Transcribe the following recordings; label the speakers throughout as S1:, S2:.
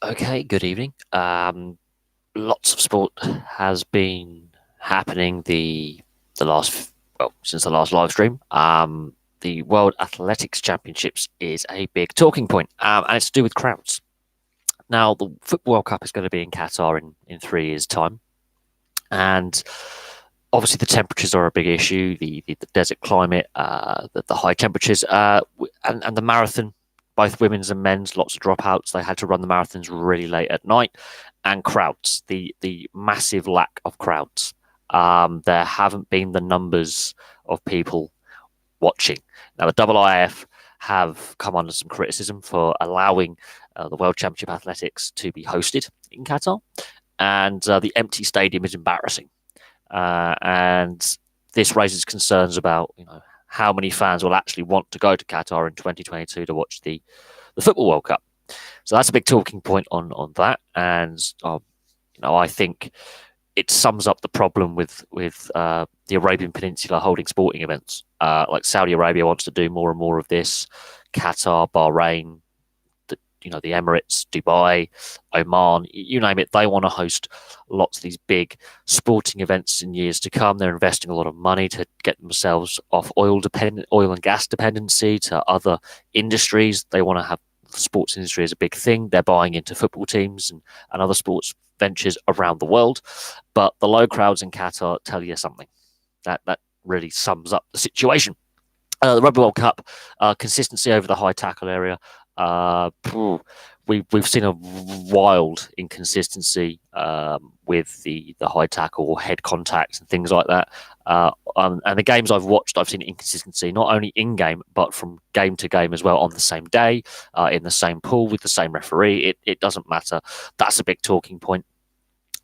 S1: Okay, good evening. Lots of sport has been happening the last since the last live stream. The World Athletics Championships is a big talking point, and it's to do with crowds. Now, the Football World Cup is going to be in Qatar in 3 years' time, and obviously the temperatures are a big issue. The desert climate, the high temperatures, and the marathon, both women's and men's, lots of dropouts. They had to run the marathons really late at night, and crowds, the massive lack of crowds. There haven't been the numbers of people watching. Now, the IIF have come under some criticism for allowing the World Championship Athletics to be hosted in Qatar, and the empty stadium is embarrassing. And this raises concerns about how many fans will actually want to go to Qatar in 2022 to watch the Football World Cup. So that's a big talking point on that, and I think it sums up the problem with the Arabian Peninsula holding sporting events. Like Saudi Arabia wants to do more and more of this. Qatar, Bahrain, the Emirates, Dubai, Oman, you name it. They want to host lots of these big sporting events in years to come. They're investing a lot of money to get themselves off oil and gas dependency to other industries. They want to have the sports industry as a big thing. They're buying into football teams and other sports ventures around the world. But the low crowds in Qatar tell you something. That really sums up the situation. The Rugby World Cup, consistency over the high tackle area. Uh, we've seen a wild inconsistency with the high tackle or head contacts and things like that. And the games I've watched, I've seen inconsistency not only in game but from game to game as well on the same day, in the same pool with the same referee. It doesn't matter. That's a big talking point.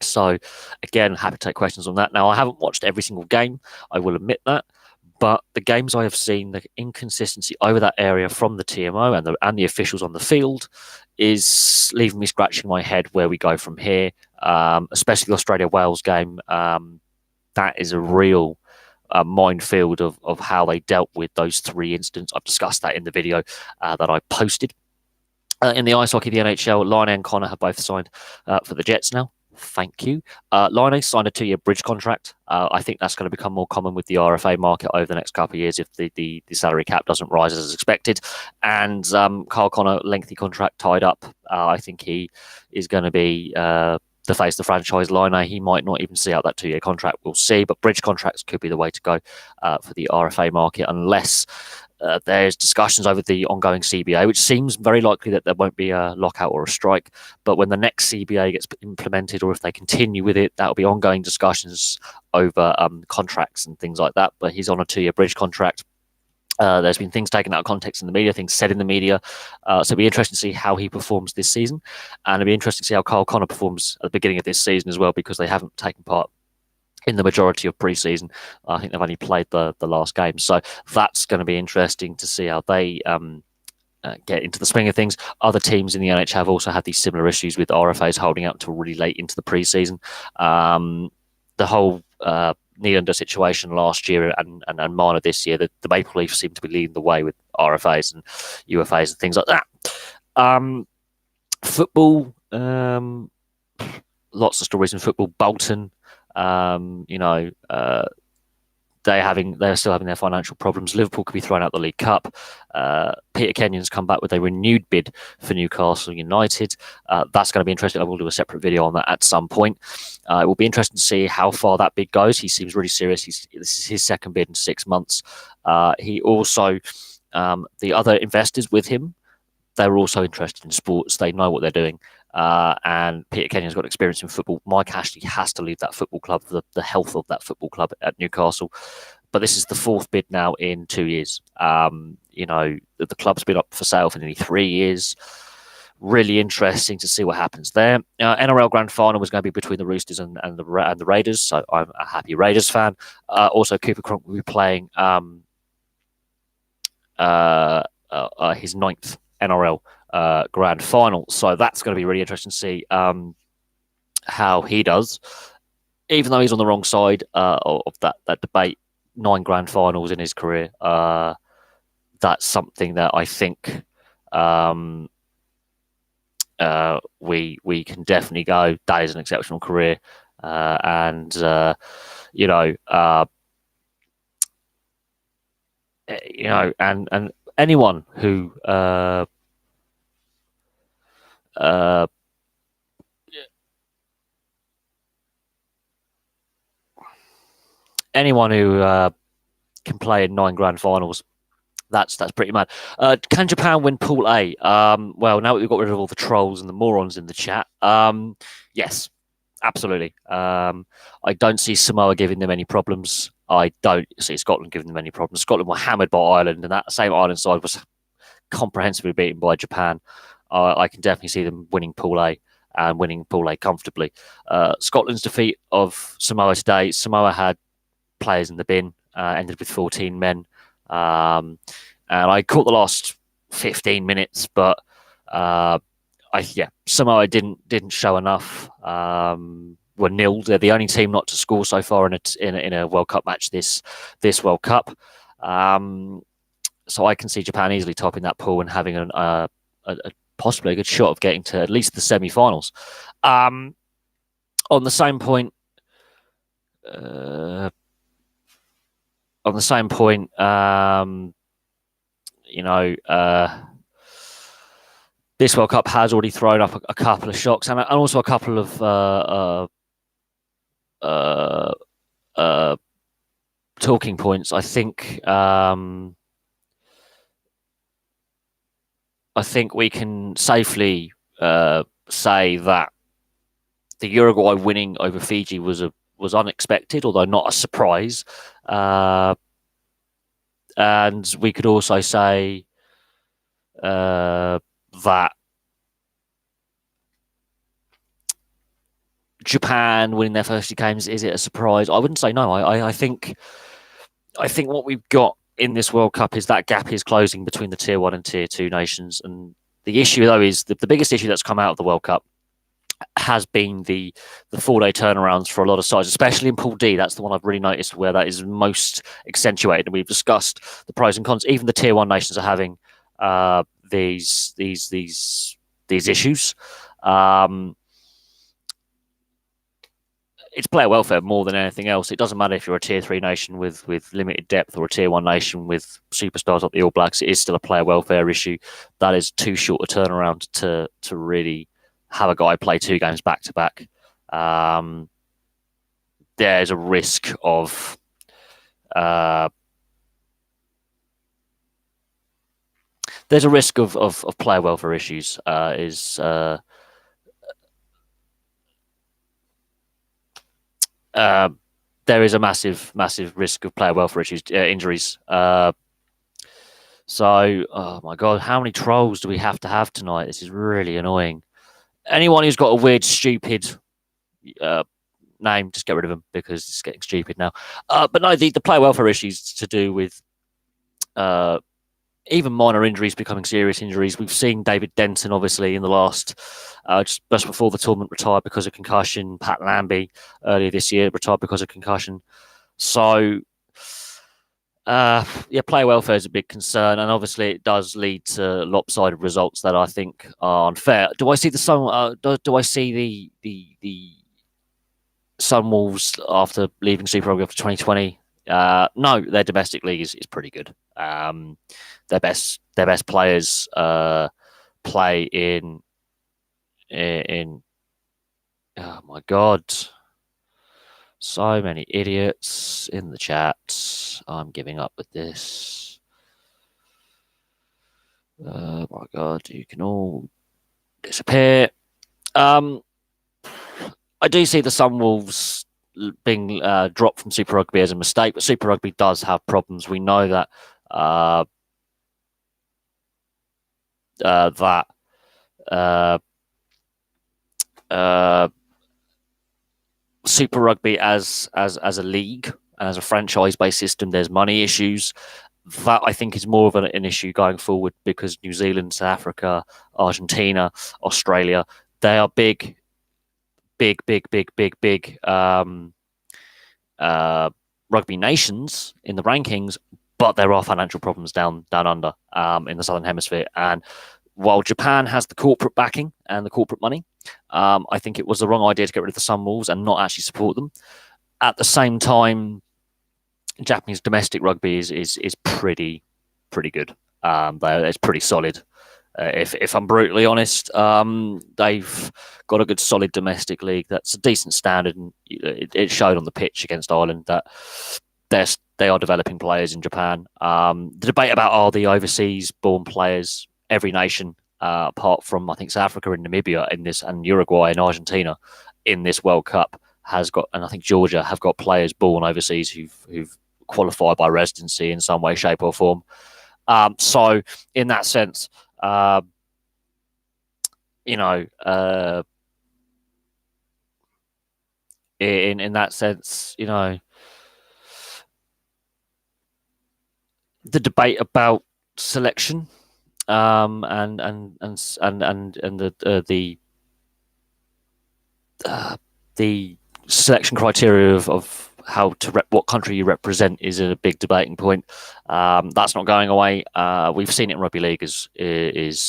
S1: So, again, happy to take questions on that. Now, I haven't watched every single game, I will admit that. But the games I have seen, the inconsistency over that area from the TMO and the officials on the field is leaving me scratching my head where we go from here, especially the Australia Wales game. That is a real minefield of how they dealt with those three incidents. I've discussed that in the video that I posted. In the ice hockey, the NHL, Line and Connor have both signed for the Jets now. Thank you. Line signed a 2-year bridge contract. I think that's going to become more common with the RFA market over the next couple of years if the salary cap doesn't rise as expected. And Kyle Connor, lengthy contract tied up. I think he is going to be the face of the franchise. Line, he might not even see out that 2-year contract. We'll see. But bridge contracts could be the way to go for the RFA market unless there's discussions over the ongoing CBA, which seems very likely that there won't be a lockout or a strike. But when the next CBA gets implemented, or if they continue with it, that'll be ongoing discussions over contracts and things like that. But he's on a 2-year bridge contract. There's been things taken out of context in the media, things said in the media. So it'll be interesting to see how he performs this season. And it'll be interesting to see how Kyle Connor performs at the beginning of this season as well, because they haven't taken part in the majority of preseason. I think they've only played the last game. So that's going to be interesting to see how they get into the swing of things. Other teams in the NH have also had these similar issues with RFAs holding out until really late into the preseason. The whole Nylander situation last year and Marner this year, the Maple Leafs seem to be leading the way with RFAs and UFAs and things like that. Football, lots of stories in football. Bolton, they're still having their financial problems. Liverpool could be thrown out the League Cup. Peter Kenyon's come back with a renewed bid for Newcastle United. That's going to be interesting. I will do a separate video on that at some point. It will be interesting to see how far that bid goes. He seems really serious. This is his second bid in 6 months. He also, the other investors with him, they're also interested in sports. They know what they're doing. And Peter Kenyon's got experience in football. Mike Ashley has to leave that football club for the health of that football club at Newcastle. But this is the 4th bid now in 2 years. The club's been up for sale for nearly 3 years. Really interesting to see what happens there. NRL Grand Final was going to be between the Roosters and the Raiders, so I'm a happy Raiders fan. Also, Cooper Cronk will be playing his 9th NRL Grand Final. So that's going to be really interesting to see how he does. Even though he's on the wrong side of that debate, 9 Grand Finals in his career, that's something that I think we can definitely go, that is an exceptional career. And and anyone who can play in 9 grand finals, that's pretty mad. Can Japan win Pool A? Well, now that we've got rid of all the trolls and the morons in the chat, yes, absolutely. I don't see Samoa giving them any problems. I don't see Scotland giving them any problems. Scotland were hammered by Ireland, and that same Ireland side was comprehensively beaten by Japan. I can definitely see them winning Pool A and winning Pool A comfortably. Scotland's defeat of Samoa today, Samoa had players in the bin, ended with 14 men. And I caught the last 15 minutes, but Samoa didn't show enough. Were nilled. They're the only team not to score so far in a World Cup match this World Cup. So I can see Japan easily topping that pool and having a possibly a good shot of getting to at least the semi-finals. On the same point. This World Cup has already thrown up a couple of shocks and also a couple of talking points. I think we can safely say that the Uruguay winning over Fiji was unexpected, although not a surprise. And we could also say that Japan winning their first 2 games, is it a surprise? I wouldn't say no. I think what we've got in this World Cup is that gap is closing between the tier 1 and tier 2 nations. And the issue, though, is the biggest issue that's come out of the World Cup has been the 4-day turnarounds for a lot of sides, especially in Pool D. That's the one I've really noticed where that is most accentuated. And we've discussed the pros and cons. Even the tier 1 nations are having these issues. It's player welfare more than anything else. It doesn't matter if you're a tier 3 nation with limited depth or a tier 1 nation with superstars like the All Blacks. It is still a player welfare issue. That is too short a turnaround to really have a guy play 2 games back to back. There's a risk of player welfare issues. There is a massive risk of player welfare issues, injuries. So, oh my God, how many trolls do we have to have tonight? This is really annoying. Anyone who's got a weird, stupid name, just get rid of them because it's getting stupid now. But no, the player welfare issues to do with even minor injuries becoming serious injuries. We've seen David Denton, obviously, in the last, just before the tournament, retired because of concussion. Pat Lambie, earlier this year, retired because of concussion. So, player welfare is a big concern, and obviously it does lead to lopsided results that I think are unfair. Do I see do I see the Sunwolves after leaving Super Rugby after 2020? No, their domestic league is pretty good. Their best players play in. Oh my God. So many idiots in the chat. I'm giving up with this. Oh my God, you can all disappear. I do see the Sunwolves being dropped from Super Rugby as a mistake, but Super Rugby does have problems. We know that Super Rugby as a league and as a franchise-based system, there's money issues. That I think is more of an issue going forward because New Zealand, South Africa, Argentina, Australia, they are big rugby nations in the rankings, but there are financial problems down under in the Southern Hemisphere, and while Japan has the corporate backing and the corporate money, I think it was the wrong idea to get rid of the Sunwolves and not actually support them. At the same time, Japanese domestic rugby is pretty good. It's pretty solid. If I'm brutally honest, they've got a good solid domestic league that's a decent standard, and it showed on the pitch against Ireland that they are developing players in Japan. The debate about are the overseas born players, every nation apart from I think South Africa and Namibia in this, and Uruguay and Argentina in this World Cup has got, and I think Georgia have got players born overseas who've qualified by residency in some way, shape, or form. So in that sense, in that sense, the debate about selection and the selection criteria of how to what country you represent is a big debating point. That's not going away. We've seen it in rugby league is a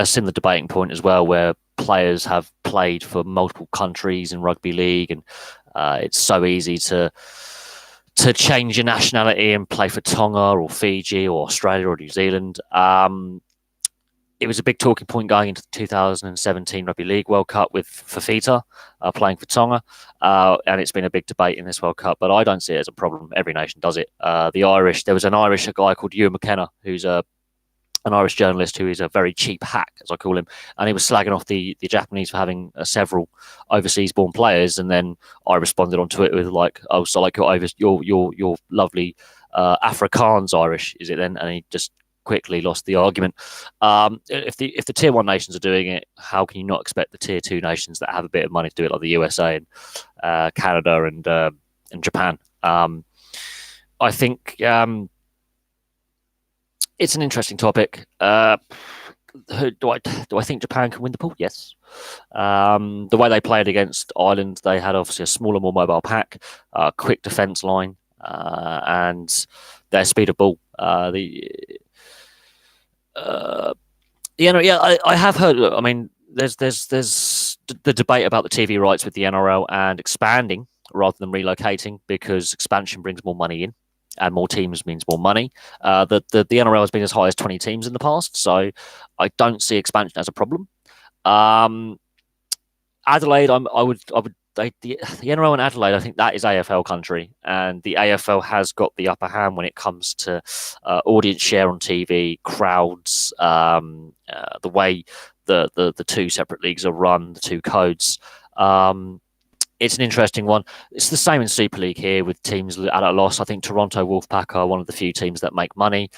S1: similar debating point as well, where players have played for multiple countries in rugby league, and it's so easy to change your nationality and play for Tonga or Fiji or Australia or New Zealand. It was a big talking point going into the 2017 Rugby League World Cup with Fafita playing for Tonga, and it's been a big debate in this World Cup, but I don't see it as a problem. Every nation does it. The Irish, there was a guy called Ewan McKenna, who's an Irish journalist who is a very cheap hack, as I call him, and he was slagging off the Japanese for having several overseas-born players, and then I responded onto it with like, "Oh, so like your lovely Afrikaans Irish, is it then?" And he just quickly lost the argument. If the tier 1 nations are doing it, how can you not expect the tier 2 nations that have a bit of money to do it, like the USA and Canada and Japan? I think it's an interesting topic. Do I think Japan can win the pool? Yes. The way they played against Ireland, they had obviously a smaller, more mobile pack, quick defence line, and their speed of ball. I have heard. I mean, there's the debate about the TV rights with the NRL and expanding rather than relocating, because expansion brings more money in, and more teams means more money. The NRL has been as high as 20 teams in the past, so I don't see expansion as a problem. Adelaide, the NRL in Adelaide, I think that is AFL country, and the AFL has got the upper hand when it comes to audience share on TV, crowds, the way the two separate leagues are run, the two codes. It's an interesting one. It's the same in Super League here with teams at a loss. I think Toronto Wolfpack are one of the few teams that make money.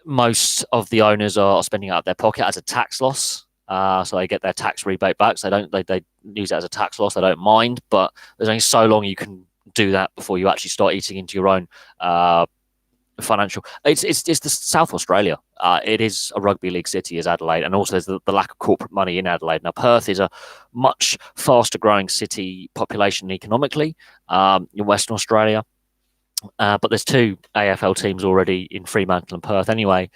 S1: Most of the owners are spending out of their pocket as a tax loss. So they get their tax rebate back. So they use it as a tax loss. They don't mind, but there's only so long you can do that before you actually start eating into your own financial. It's the South Australia. It is a rugby league city, as Adelaide, and also there's the lack of corporate money in Adelaide. Now Perth is a much faster growing city population economically in Western Australia, but there's two AFL teams already in Fremantle and Perth anyway.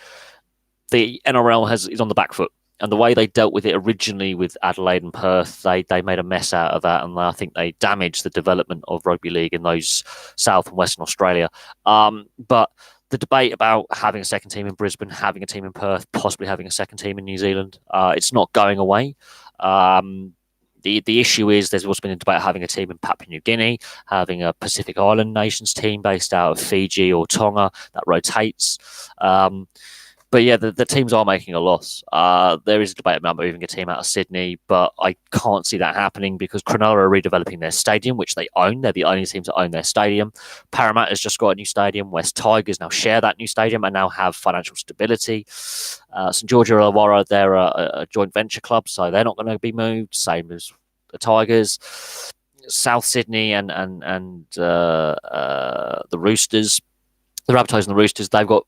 S1: The NRL is on the back foot. And the way they dealt with it originally with Adelaide and Perth, they made a mess out of that, and I think they damaged the development of rugby league in those South and Western Australia. But the debate about having a second team in Brisbane, having a team in Perth, possibly having a second team in New Zealand, it's not going away. The issue is there's also been a debate having a team in Papua New Guinea, having a Pacific Island nations team based out of Fiji or Tonga that rotates. But yeah, the teams are making a loss. There is a debate about moving a team out of Sydney, but I can't see that happening because Cronulla are redeveloping their stadium, which they own. They're the only team to own their stadium. Parramatta's just got a new stadium. West Tigers now share that new stadium and now have financial stability. St George Illawarra, they're a joint venture club, so they're not going to be moved. Same as the Tigers. South Sydney and the Roosters, the Rabbitohs and the Roosters, they've got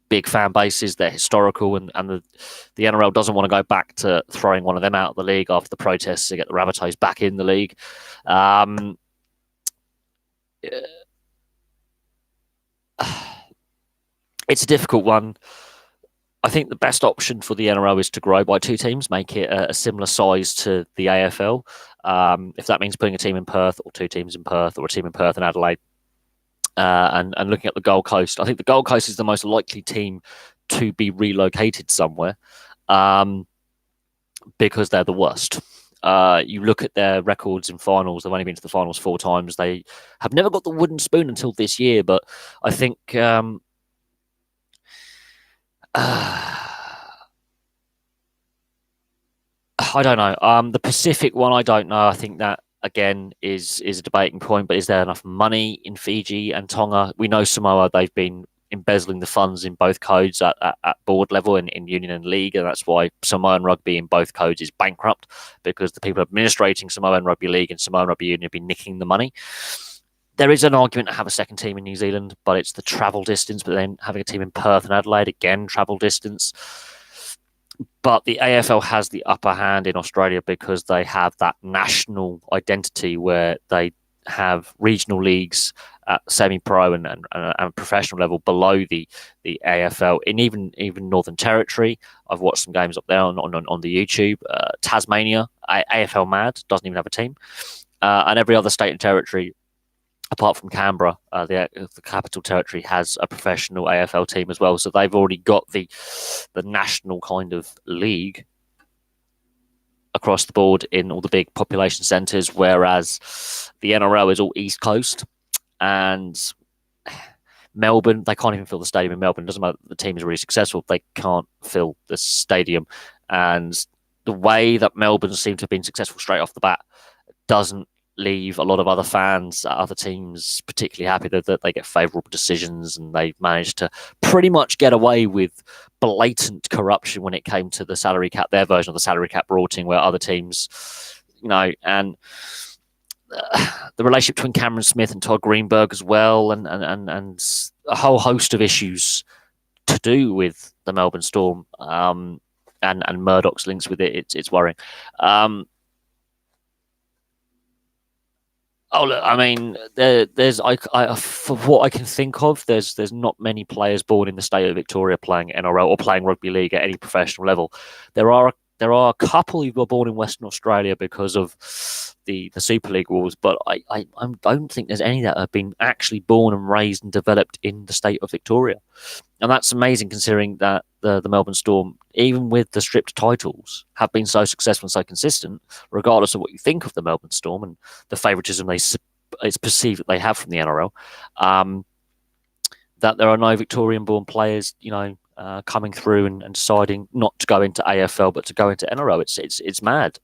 S1: big fan bases. They're historical, and the NRL doesn't want to go back to throwing one of them out of the league after the protests to get the Rabbitohs back in the league. It's a difficult one. I think the best option for the NRL is to grow by two teams, make it a similar size to the AFL. If that means putting a team in Perth or two teams in Perth or a team in Perth and Adelaide, and looking at the Gold Coast, I think the Gold Coast is the most likely team to be relocated somewhere because they're the worst. You look at their records in finals, they've only been to the finals 4 times. They have never got the wooden spoon until this year, but I think I don't know. The Pacific one, I don't know. I think that again is a debating point. But is there enough money in Fiji and Tonga? We know Samoa; they've been embezzling the funds in both codes at board level in union and league, and that's why Samoan rugby in both codes is bankrupt because the people administrating Samoan rugby league and Samoan rugby union have been nicking the money. There is an argument to have a second team in New Zealand, but it's the travel distance. But then having a team in Perth and Adelaide, again, travel distance. But the AFL has the upper hand in Australia because they have that national identity where they have regional leagues at semi-pro and professional level below the AFL. In even Northern Territory, I've watched some games up there on the YouTube. Tasmania, AFL Mad, doesn't even have a team. And every other state and territory apart from Canberra, the capital territory has a professional AFL team as well. So they've already got the national kind of league across the board in all the big population centres, whereas the NRL is all East Coast. And Melbourne, they can't even fill the stadium in Melbourne. It doesn't matter, the team is really successful. They can't fill the stadium. And the way that Melbourne seem to have been successful straight off the bat doesn't leave a lot of other fans at other teams particularly happy that they get favourable decisions, and they managed to pretty much get away with blatant corruption when it came to the salary cap, their version of the salary cap brought in, where other teams, and the relationship between Cameron Smith and Todd Greenberg as well, and a whole host of issues to do with the Melbourne Storm, and Murdoch's links with it. It's worrying. Oh, look, I mean, there's for what I can think of, there's not many players born in the state of Victoria playing NRL or playing rugby league at any professional level. There are a couple who were born in Western Australia because of the Super League rules, but I don't think there's any that have been actually born and raised and developed in the state of Victoria. And that's amazing considering that the Melbourne Storm, even with the stripped titles, have been so successful and so consistent, regardless of what you think of the Melbourne Storm and the favouritism it's perceived that they have from the NRL, that there are no Victorian-born players, coming through and deciding not to go into AFL but to go into NRL. It's mad.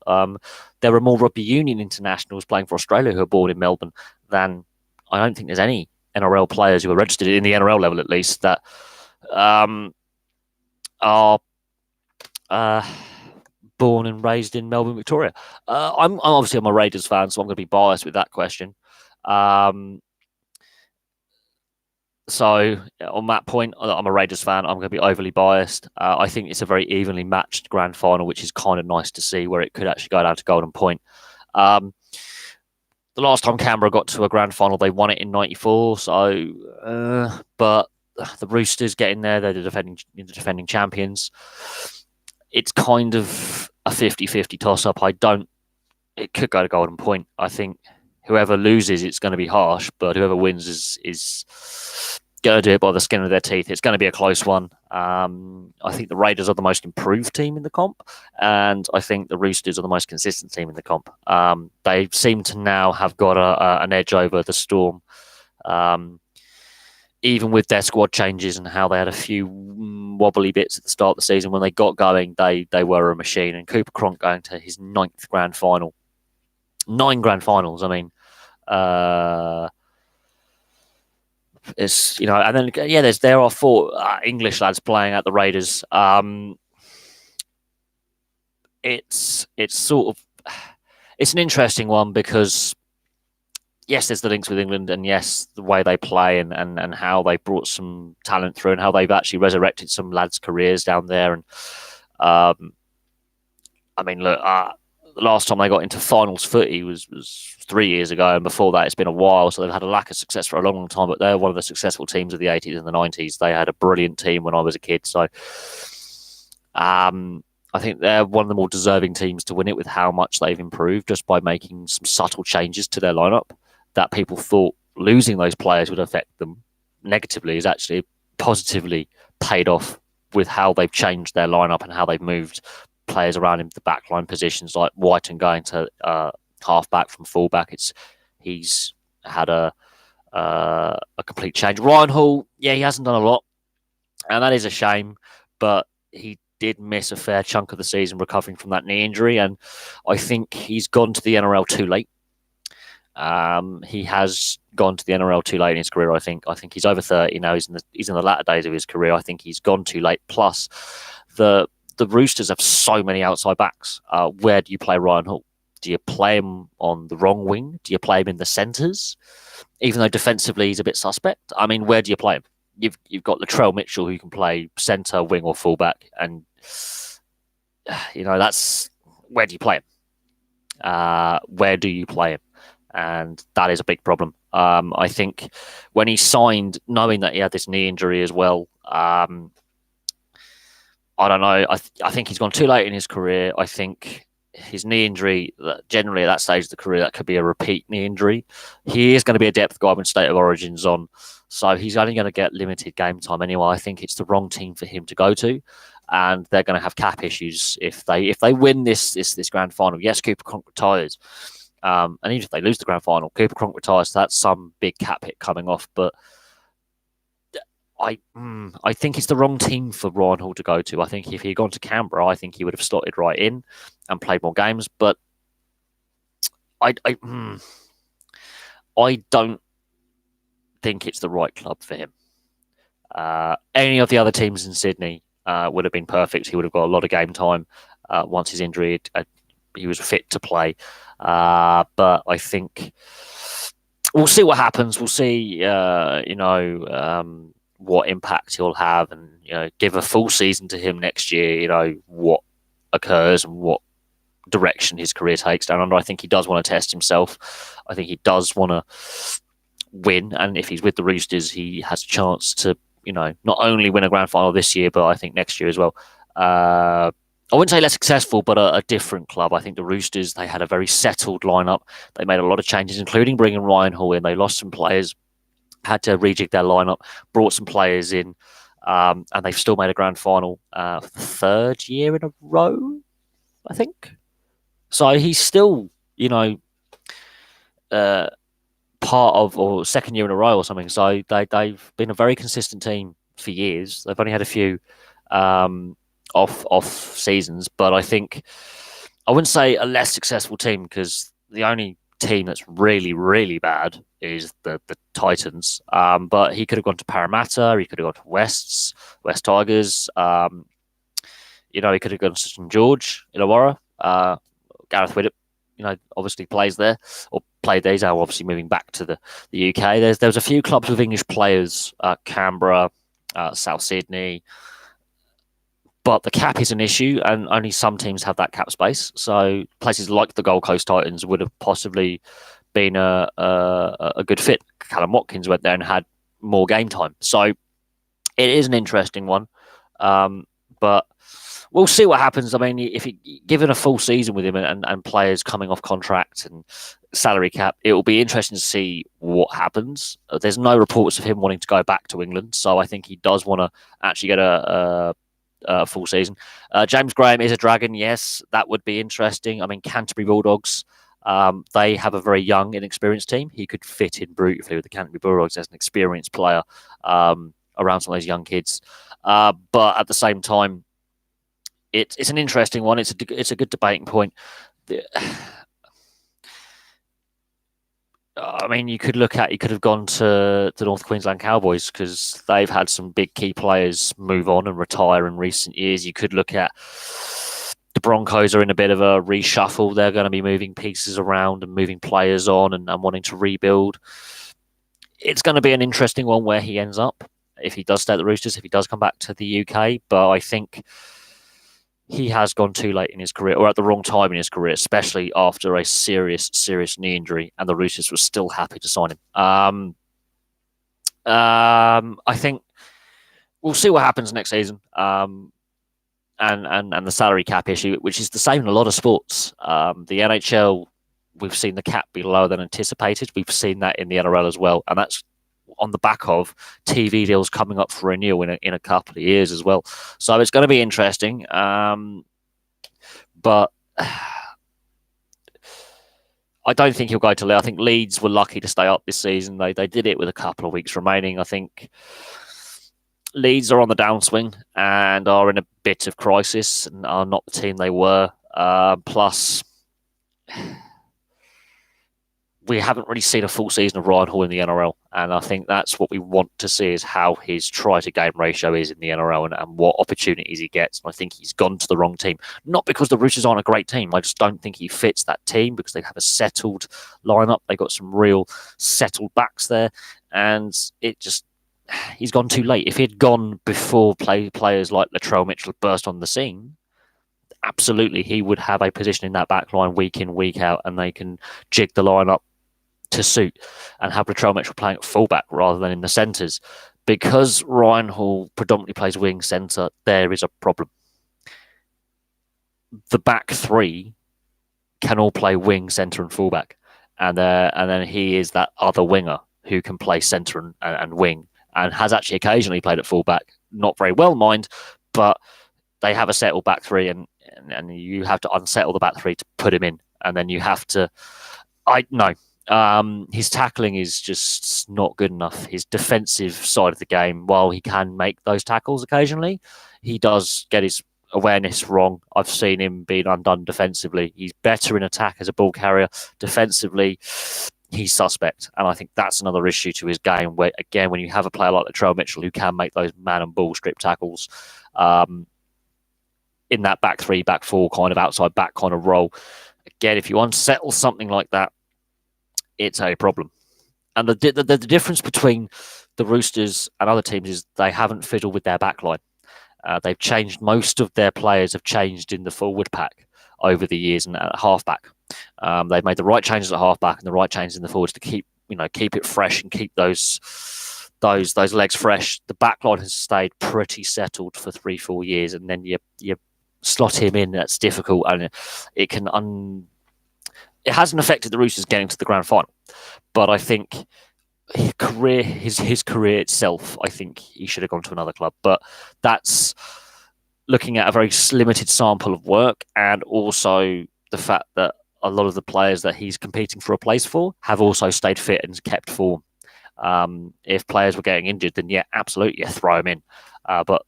S1: There are more rugby union internationals playing for Australia who are born in Melbourne than I don't think there's any NRL players who are registered in the NRL level, at least, that are born and raised in Melbourne, Victoria. I'm a Raiders fan, so I'm going to be biased with that question. So on that point, I'm a Raiders fan. I'm going to be overly biased. I think it's a very evenly matched grand final, which is kind of nice to see, where it could actually go down to Golden Point. The last time Canberra got to a grand final, they won it in '94. So, but the Roosters get in there. They're the defending champions. It's kind of a 50-50 toss-up. It could go to Golden Point. I think whoever loses, it's going to be harsh, but whoever wins is going to do it by the skin of their teeth. It's going to be a close one. I think the Raiders are the most improved team in the comp, and I think the Roosters are the most consistent team in the comp. They seem to now have got an edge over the Storm, even with their squad changes and how they had a few wobbly bits at the start of the season. When they got going, they were a machine. And Cooper Cronk going to his 9th grand final. 9 grand finals. I mean, it's, and then there are 4 English lads playing at the Raiders. It's sort of, it's an interesting one because yes, there's the links with England, and yes, the way they play and how they brought some talent through and how they've actually resurrected some lads' careers down there. And I mean, look, the last time they got into finals footy was 3 years ago, and before that it's been a while. So they've had a lack of success for a long, long time. But they're one of the successful teams of the 80s and the 90s. They had a brilliant team when I was a kid. So I think they're one of the more deserving teams to win it with how much they've improved just by making some subtle changes to their lineup that people thought losing those players would affect them negatively is actually positively paid off with how they've changed their lineup and how they've moved players around in the backline positions, like Whiten going to halfback from fullback. He's had a complete change. Ryan Hall, yeah, he hasn't done a lot, and that is a shame. But he did miss a fair chunk of the season recovering from that knee injury, and I think he's gone to the NRL too late. He has gone to the NRL too late in his career. I think he's over 30 now. He's in the latter days of his career. I think he's gone too late. Plus, the Roosters have so many outside backs. Where do you play Ryan Hall? Do you play him on the wrong wing? Do you play him in the centres? Even though defensively he's a bit suspect. I mean, where do you play him? You've got Latrell Mitchell who can play centre, wing, or fullback, and that's where do you play him? Where do you play him? And that is a big problem. I think when he signed, knowing that he had this knee injury as well, I don't know. I think he's gone too late in his career. I think his knee injury, generally at that stage of the career, that could be a repeat knee injury. He is going to be a depth guy when State of Origin's on, so he's only going to get limited game time anyway. I think it's the wrong team for him to go to, and they're going to have cap issues if they win this grand final. Yes, Cooper Cronk retires, and even if they lose the grand final, Cooper Cronk retires. So that's some big cap hit coming off, but I think it's the wrong team for Ryan Hall to go to. I think if he had gone to Canberra, I think he would have slotted right in and played more games. But I don't think it's the right club for him. Any of the other teams in Sydney would have been perfect. He would have got a lot of game time once his injury, he was fit to play. But I think we'll see what happens. We'll see, what impact he'll have, and give a full season to him next year. What occurs and what direction his career takes down under. I think he does want to test himself. I think he does want to win, and if he's with the Roosters, he has a chance to not only win a grand final this year, but I think next year as well. I wouldn't say less successful, but a different club. I think the Roosters, they had a very settled lineup. They made a lot of changes, including bringing Ryan Hall in. They lost some players, had to rejig their lineup, brought some players in, and they've still made a grand final for the third year in a row, I think. So he's still, part of, or second year in a row or something. So they've been a very consistent team for years. They've only had a few off seasons, but I think I wouldn't say a less successful team, because the only team that's really, really bad is the Titans. But he could have gone to Parramatta, he could have gone to West Tigers, he could have gone to St George, Illawarra. Gareth Widdop, obviously plays there, or played there. He's now obviously moving back to the UK. There's a few clubs with English players, Canberra, South Sydney, but the cap is an issue, and only some teams have that cap space. So places like the Gold Coast Titans would have possibly been a good fit. Callum Watkins went there and had more game time. So it is an interesting one, but we'll see what happens. I mean, if given a full season with him and players coming off contract and salary cap, it will be interesting to see what happens. There's no reports of him wanting to go back to England, so I think he does want to actually get a full season. James Graham is a Dragon, yes, that would be interesting. I mean, Canterbury Bulldogs, they have a very young, inexperienced team. He could fit in beautifully with the Canterbury Bulldogs as an experienced player around some of those young kids. But at the same time, it's an interesting one. It's a good debating point. I mean, he could have gone to the North Queensland Cowboys, because they've had some big key players move on and retire in recent years. You could look at the Broncos are in a bit of a reshuffle. They're going to be moving pieces around and moving players on and wanting to rebuild. It's going to be an interesting one where he ends up, if he does stay at the Roosters, if he does come back to the UK. But I think he has gone too late in his career, or at the wrong time in his career, especially after a serious knee injury, and the Roosters were still happy to sign him. I think we'll see what happens next season. And the salary cap issue, which is the same in a lot of sports. The NHL, we've seen the cap be lower than anticipated. We've seen that in the NRL as well, and that's on the back of TV deals coming up for renewal in a couple of years as well. So it's going to be interesting. But I don't think he'll go to Leeds. I think Leeds were lucky to stay up this season. They did it with a couple of weeks remaining. I think Leeds are on the downswing and are in a bit of crisis and are not the team they were. Plus, we haven't really seen a full season of Ryan Hall in the NRL, and I think that's what we want to see, is how his try-to-game ratio is in the NRL and what opportunities he gets. And I think he's gone to the wrong team. Not because the Roosters aren't a great team. I just don't think he fits that team because they have a settled lineup. They've got some real settled backs there, and he's gone too late. If he'd gone before players like Latrell Mitchell burst on the scene, absolutely he would have a position in that back line week in, week out, and they can jig the lineup to suit and have Latrell Mitchell playing at fullback rather than in the centres. Because Ryan Hall predominantly plays wing centre, there is a problem. The back three can all play wing, centre and fullback. And then he is that other winger who can play centre and wing, and has actually occasionally played at fullback. Not very well, mind, but they have a settled back three, and you have to unsettle the back three to put him in. And then you have to... his tackling is just not good enough. His defensive side of the game, while he can make those tackles occasionally, he does get his awareness wrong. I've seen him being undone defensively. He's better in attack as a ball carrier. Defensively, he's suspect. And I think that's another issue to his game, where, again, when you have a player like Latrell Mitchell who can make those man and ball strip tackles in that back three, back four kind of outside back kind of role, again, if you unsettle something like that, it's a problem. And the difference between the Roosters and other teams is they haven't fiddled with their backline. They've changed, most of their players have changed in the forward pack over the years and at halfback. They've made the right changes at halfback and the right changes in the forwards to keep it fresh and keep those legs fresh. The backline has stayed pretty settled for 3-4 years, and then you slot him in. That's difficult, and it hasn't affected the Roosters getting to the grand final, but I think his career itself, I think he should have gone to another club. But that's looking at a very limited sample of work, and also the fact that a lot of the players that he's competing for a place for have also stayed fit and kept form. If players were getting injured, then yeah, absolutely, throw him in. But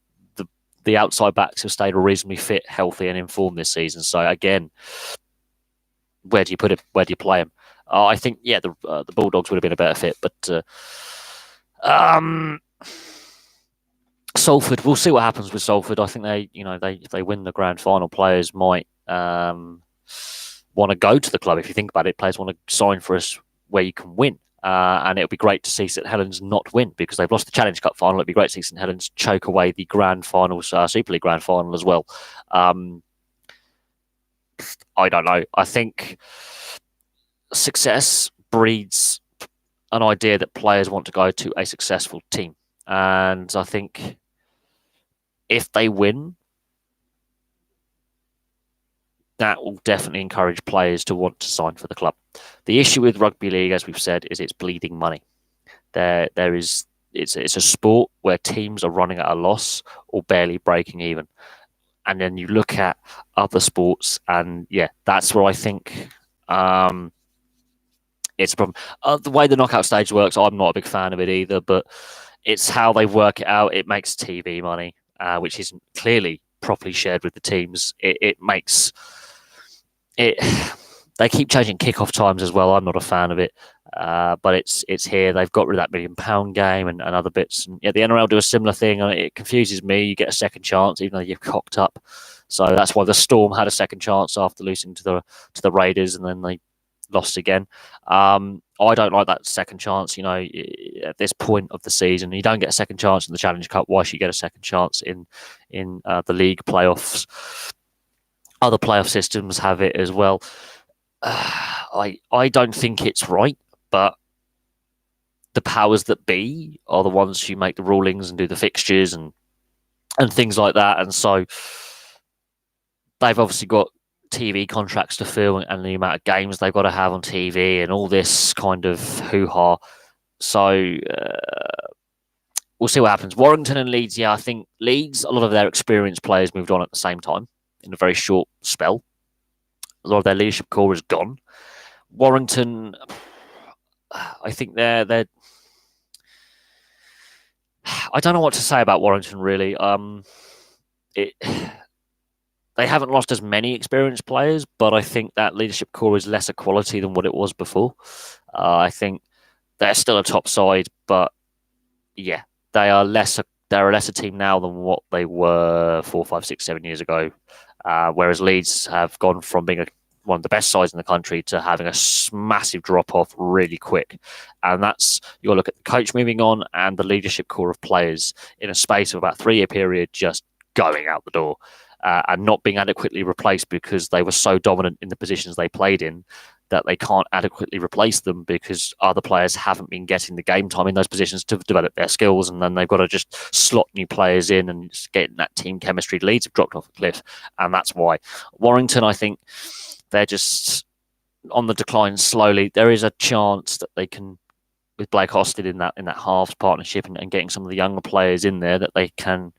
S1: the outside backs have stayed reasonably fit, healthy, and informed this season. So again, where do you put him? Where do you play him? I think, yeah, the Bulldogs would have been a better fit, but Salford, we'll see what happens with Salford. I think if they win the grand final, players might want to go to the club. If you think about it, players want to sign for us where you can win. And it would be great to see St Helens not win, because they've lost the Challenge Cup final. It'd be great to see St Helens choke away the grand final, Super League grand final as well. I don't know. I think success breeds an idea that players want to go to a successful team. And I think if they win, that will definitely encourage players to want to sign for the club. The issue with rugby league, as we've said, is it's bleeding money. It's a sport where teams are running at a loss or barely breaking even. And then you look at other sports, and yeah, that's where I think it's a problem. The way the knockout stage works, I'm not a big fan of it either, but it's how they work it out. It makes TV money, which isn't clearly properly shared with the teams. It makes it. They keep changing kickoff times as well. I'm not a fan of it, but it's here. They've got rid of that £1 million game and other bits. And yeah, the NRL do a similar thing. It confuses me. You get a second chance, even though you've cocked up. So that's why the Storm had a second chance after losing to the Raiders, and then they lost again. I don't like that second chance. At this point of the season, you don't get a second chance in the Challenge Cup. Why should you get a second chance in the league playoffs? Other playoff systems have it as well. I don't think it's right, but the powers that be are the ones who make the rulings and do the fixtures and things like that. And so they've obviously got TV contracts to fill and the amount of games they've got to have on TV and all this kind of hoo ha. So we'll see what happens. Warrington and Leeds, yeah, I think Leeds, a lot of their experienced players moved on at the same time in a very short spell. A lot of their leadership core is gone. Warrington, I think they're. I don't know what to say about Warrington really. It they haven't lost as many experienced players, but I think that leadership core is lesser quality than what it was before. I think they're still a top side, but yeah, they are lesser. They're a lesser team now than what they were 4, 5, 6, 7 years ago. Whereas Leeds have gone from being one of the best sides in the country to having a massive drop off really quick. And that's, you got to look at the coach moving on and the leadership core of players in a space of about 3 year period just going out the door. And not being adequately replaced because they were so dominant in the positions they played in that they can't adequately replace them because other players haven't been getting the game time in those positions to develop their skills, and then they've got to just slot new players in and just getting that team chemistry. Leeds have dropped off a cliff, and that's why. Warrington, I think they're just on the decline slowly. There is a chance that they can, with Blake Hosted in that halves partnership and getting some of the younger players in there, that they can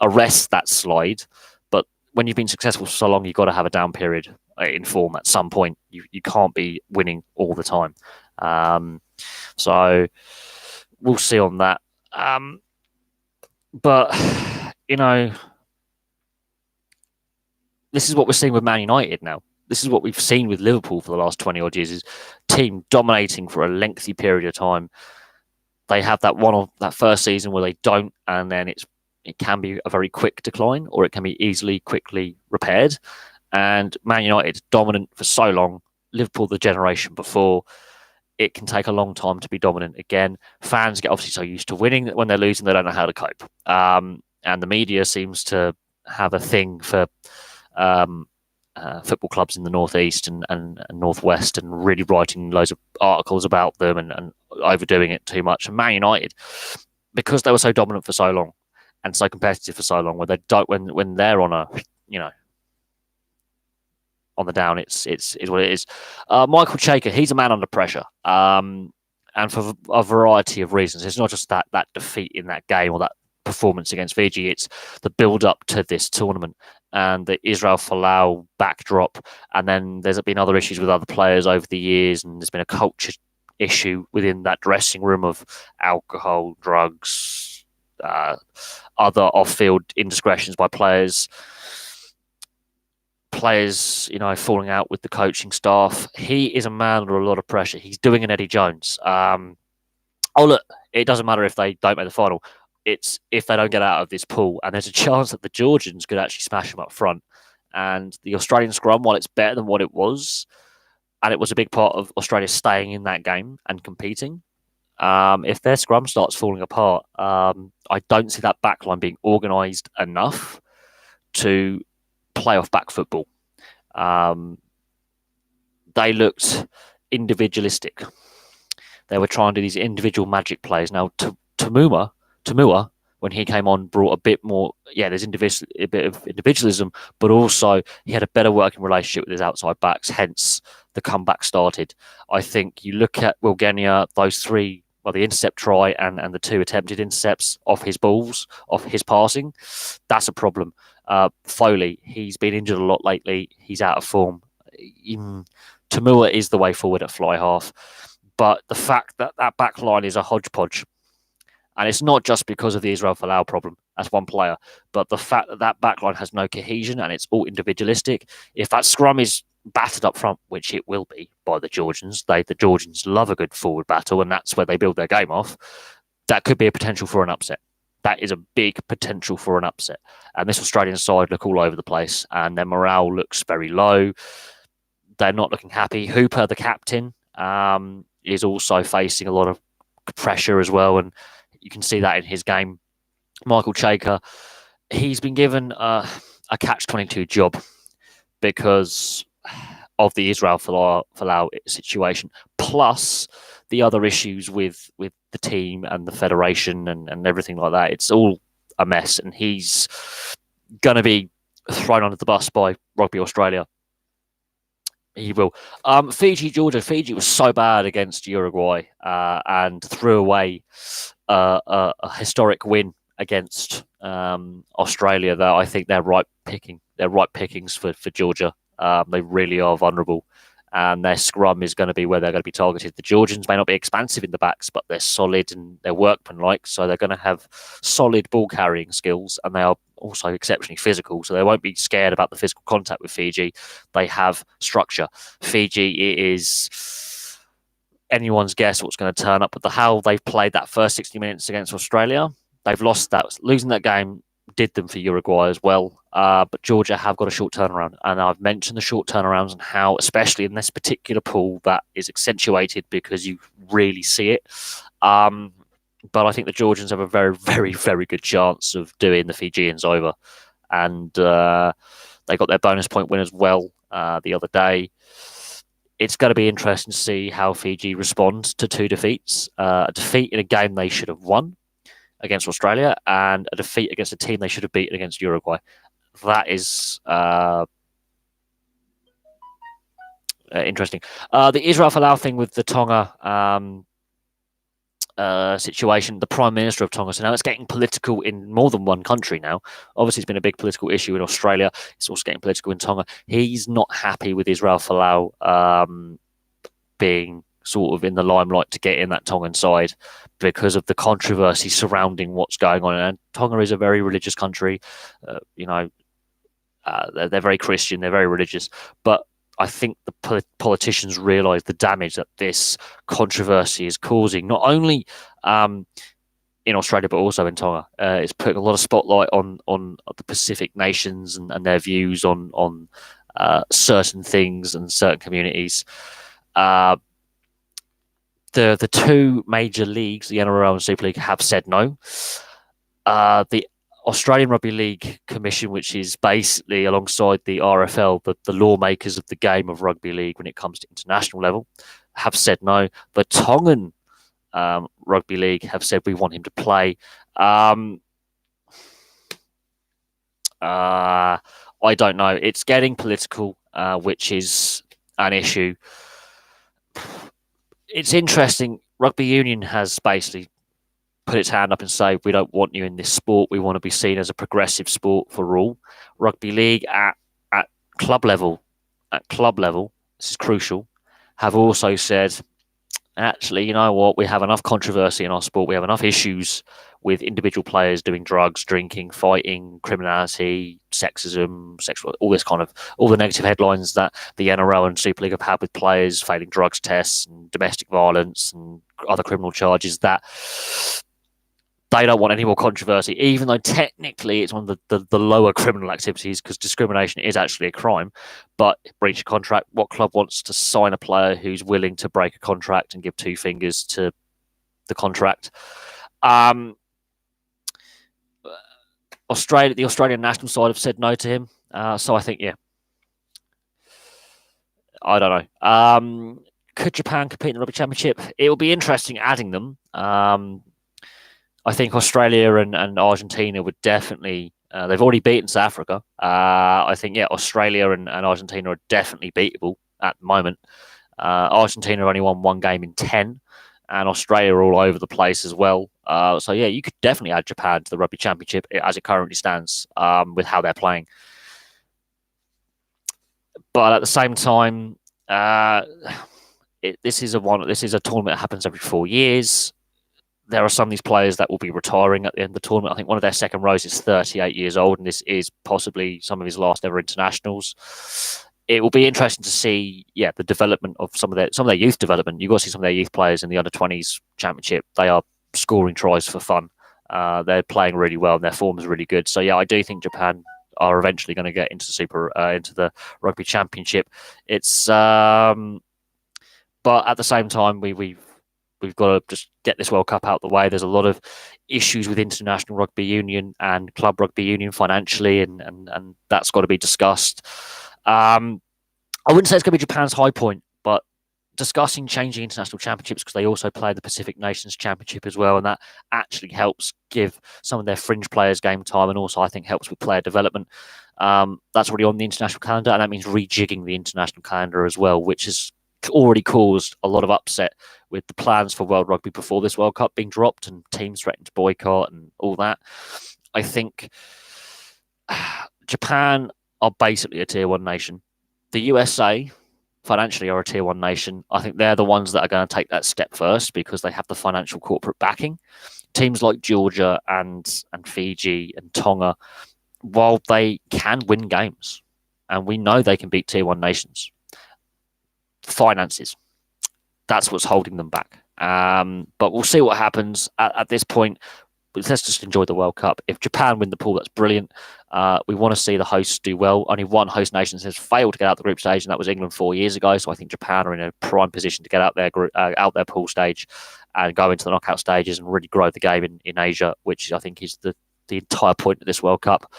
S1: arrest that slide. But when you've been successful for so long, you've got to have a down period in form at some point. You can't be winning all the time. So we'll see on that. But, you know, this is what we're seeing with Man United now. This is what we've seen with Liverpool for the last 20 odd years, is team dominating for a lengthy period of time. They have that first season where they don't, and then it can be a very quick decline, or it can be quickly repaired. And Man United dominant for so long. Liverpool the generation before. It can take a long time to be dominant again. Fans get obviously so used to winning that when they're losing, they don't know how to cope. And the media seems to have a thing for football clubs in the northeast and northwest, and really writing loads of articles about them and overdoing it too much. And Man United, because they were so dominant for so long and so competitive for so long, when they don't, when they're on a, you know, on the down, it's what it is. Michael Cheika, he's a man under pressure, and for a variety of reasons. It's not just that defeat in that game or that performance against Fiji. It's the build up to this tournament and the Israel Folau backdrop, and then there's been other issues with other players over the years, and there's been a culture issue within that dressing room of alcohol, drugs, other off-field indiscretions by players, you know, falling out with the coaching staff. He is a man under a lot of pressure. He's doing an Eddie Jones. Look, it doesn't matter if they don't make the final. It's if they don't get out of this pool, and there's a chance that the Georgians could actually smash them up front. And the Australian scrum, while it's better than what it was, and it was a big part of Australia staying in that game and competing, if their scrum starts falling apart, I don't see that backline being organised enough to play off back football. They looked individualistic. They were trying to do these individual magic plays. Now, Tamua, when he came on, brought a bit more. Yeah, there's a bit of individualism, but also he had a better working relationship with his outside backs. Hence, the comeback started. I think you look at Wilgenia, those three. Well, the intercept try and the 2 attempted intercepts off his balls, off his passing, that's a problem. Foley, he's been injured a lot lately. He's out of form. Tamua is the way forward at fly half. But the fact that back line is a hodgepodge, and it's not just because of the Israel Folau problem, that's one player, but the fact that back line has no cohesion and it's all individualistic. If that scrum is battered up front, which it will be by the Georgians, the Georgians love a good forward battle, and that's where they build their game off, that could be a potential for an upset. That is a big potential for an upset. And this Australian side look all over the place, and their morale looks very low. They're not looking happy. Hooper, the captain, is also facing a lot of pressure as well, and you can see that in his game. Michael Cheika, he's been given a catch-22 job because of the Israel Folau situation, plus the other issues with the team and the federation and everything like that. It's all a mess, and he's going to be thrown under the bus by Rugby Australia. He will. Fiji, Georgia. Fiji was so bad against Uruguay and threw away a historic win against Australia. That I think they're ripe pickings for Georgia. They really are vulnerable, and their scrum is going to be where they're going to be targeted. The Georgians may not be expansive in the backs, but they're solid and they're workmanlike, so they're going to have solid ball carrying skills, and they are also exceptionally physical, so they won't be scared about the physical contact with Fiji. They have structure. Fiji, it is anyone's guess what's going to turn up, but how they've played that first 60 minutes against Australia, they've lost that. Losing that game did them for Uruguay as well. But Georgia have got a short turnaround, and I've mentioned the short turnarounds and how, especially in this particular pool, that is accentuated because you really see it. But I think the Georgians have a very, very, very good chance of doing the Fijians over, and they got their bonus point win as well the other day. It's going to be interesting to see how Fiji respond to two defeats: a defeat in a game they should have won against Australia, and a defeat against a team they should have beaten against Uruguay. That is interesting. The Israel Folau thing with the Tonga situation, the Prime Minister of Tonga, so now it's getting political in more than one country now. Obviously, it's been a big political issue in Australia. It's also getting political in Tonga. He's not happy with Israel Folau being sort of in the limelight to get in that Tongan side because of the controversy surrounding what's going on. And Tonga is a very religious country. They're very Christian, they're very religious. But I think the politicians realise the damage that this controversy is causing, not only in Australia, but also in Tonga. It's putting a lot of spotlight on the Pacific nations and their views on certain things and certain communities. The two major leagues, the NRL and Super League, have said no. The Australian Rugby League Commission, which is basically alongside the RFL, the lawmakers of the game of rugby league when it comes to international level, have said no. The Tongan Rugby League have said we want him to play. I don't know. It's getting political, which is an issue. It's interesting. Rugby Union has basically put its hand up and say, we don't want you in this sport. We want to be seen as a progressive sport for all. Rugby League at club level, this is crucial, have also said, actually, you know what? We have enough controversy in our sport. We have enough issues with individual players doing drugs, drinking, fighting, criminality, sexism, sexual, all the negative headlines that the NRL and Super League have had with players failing drugs tests and domestic violence and other criminal charges, that they don't want any more controversy, even though technically it's one of the lower criminal activities because discrimination is actually a crime. But breach of contract, what club wants to sign a player who's willing to break a contract and give two fingers to the contract? The Australian national side have said no to him. So I think, yeah, I don't know. Could Japan compete in the Rugby Championship? It will be interesting adding them. I think Australia and Argentina would definitely. They've already beaten South Africa. I think, yeah, Australia and Argentina are definitely beatable at the moment. Argentina only won one game in 10, and Australia are all over the place as well. So, yeah, you could definitely add Japan to the Rugby Championship as it currently stands with how they're playing. But at the same time, this is a tournament that happens every 4 years. There are some of these players that will be retiring at the end of the tournament. I think one of their second rows is 38 years old, and this is possibly some of his last ever internationals. It will be interesting to see, yeah, the development of some of their youth development. You've got to see some of their youth players in the under-20s championship. They are scoring tries for fun. They're playing really well, and their form is really good. So, yeah, I do think Japan are eventually going to get into the Rugby Championship. It's but at the same time, we've got to just get this World Cup out of the way. There's a lot of issues with international rugby union and club rugby union financially, and that's got to be discussed. I wouldn't say it's going to be Japan's high point, but discussing changing international championships because they also play the Pacific Nations Championship as well, and that actually helps give some of their fringe players game time, and also I think helps with player development. That's already on the international calendar, and that means rejigging the international calendar as well, which has already caused a lot of upset with the plans for World Rugby before this World Cup being dropped and teams threatening to boycott and all that. I think Japan are basically a tier one nation. The USA financially are a tier one nation. I think they're the ones that are going to take that step first because they have the financial corporate backing. Teams like Georgia and Fiji and Tonga, while they can win games, and we know they can beat tier one nations, finances, that's what's holding them back. But we'll see what happens at this point. Let's just enjoy the World Cup. If Japan win the pool, that's brilliant. We want to see the hosts do well. Only one host nation has failed to get out the group stage, and that was England 4 years ago. So I think Japan are in a prime position to get out their pool stage and go into the knockout stages and really grow the game in Asia, which I think is the entire point of this World Cup.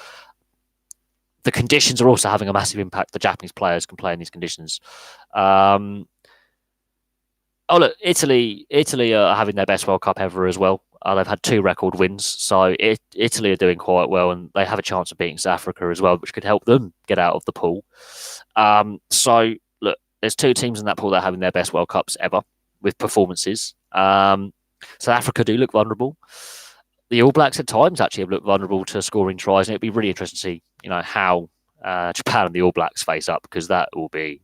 S1: The conditions are also having a massive impact. The Japanese players can play in these conditions. Look, Italy are having their best World Cup ever as well. They've had 2 record wins, so Italy are doing quite well, and they have a chance of beating South Africa as well, which could help them get out of the pool. So, look, there's 2 teams in that pool that are having their best World Cups ever with performances. South Africa do look vulnerable. The All Blacks at times actually have looked vulnerable to scoring tries, and it'd be really interesting to see, how Japan and the All Blacks face up, because that will be.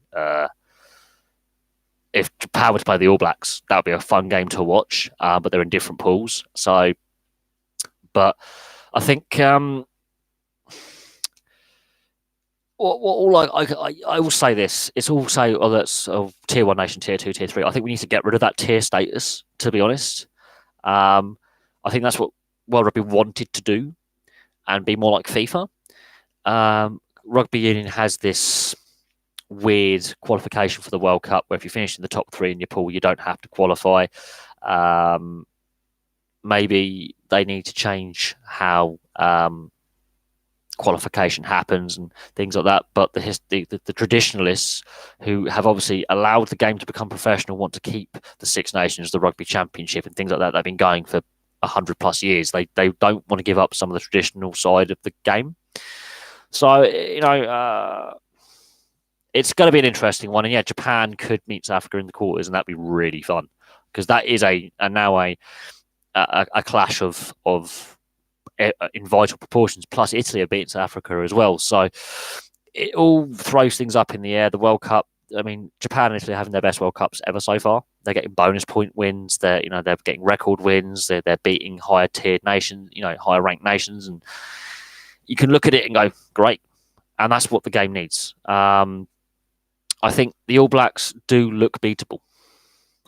S1: If Japan were to play the All Blacks, that would be a fun game to watch, but they're in different pools. So, but I think I will say this: it's all say, that's tier 1 nation, tier 2, tier 3. I think we need to get rid of that tier status. To be honest, I think that's what World Rugby wanted to do, and be more like FIFA. Rugby Union has this weird qualification for the World Cup where if you finish in the top 3 in your pool, you don't have to qualify. Maybe they need to change how qualification happens and things like that. But the traditionalists who have obviously allowed the game to become professional want to keep the Six Nations, the Rugby Championship, and things like that. They've been going for 100 plus years. They don't want to give up some of the traditional side of the game. So, it's going to be an interesting one. And yeah, Japan could meet South Africa in the quarters, and that'd be really fun because that is now a clash of in vital proportions. Plus, Italy have beaten South Africa as well, so it all throws things up in the air. The World Cup. I mean, Japan and Italy are having their best World Cups ever so far. They're getting bonus point wins. They're getting record wins. They're beating higher tiered nations, higher ranked nations, and you can look at it and go, great. And that's what the game needs. I think the All Blacks do look beatable.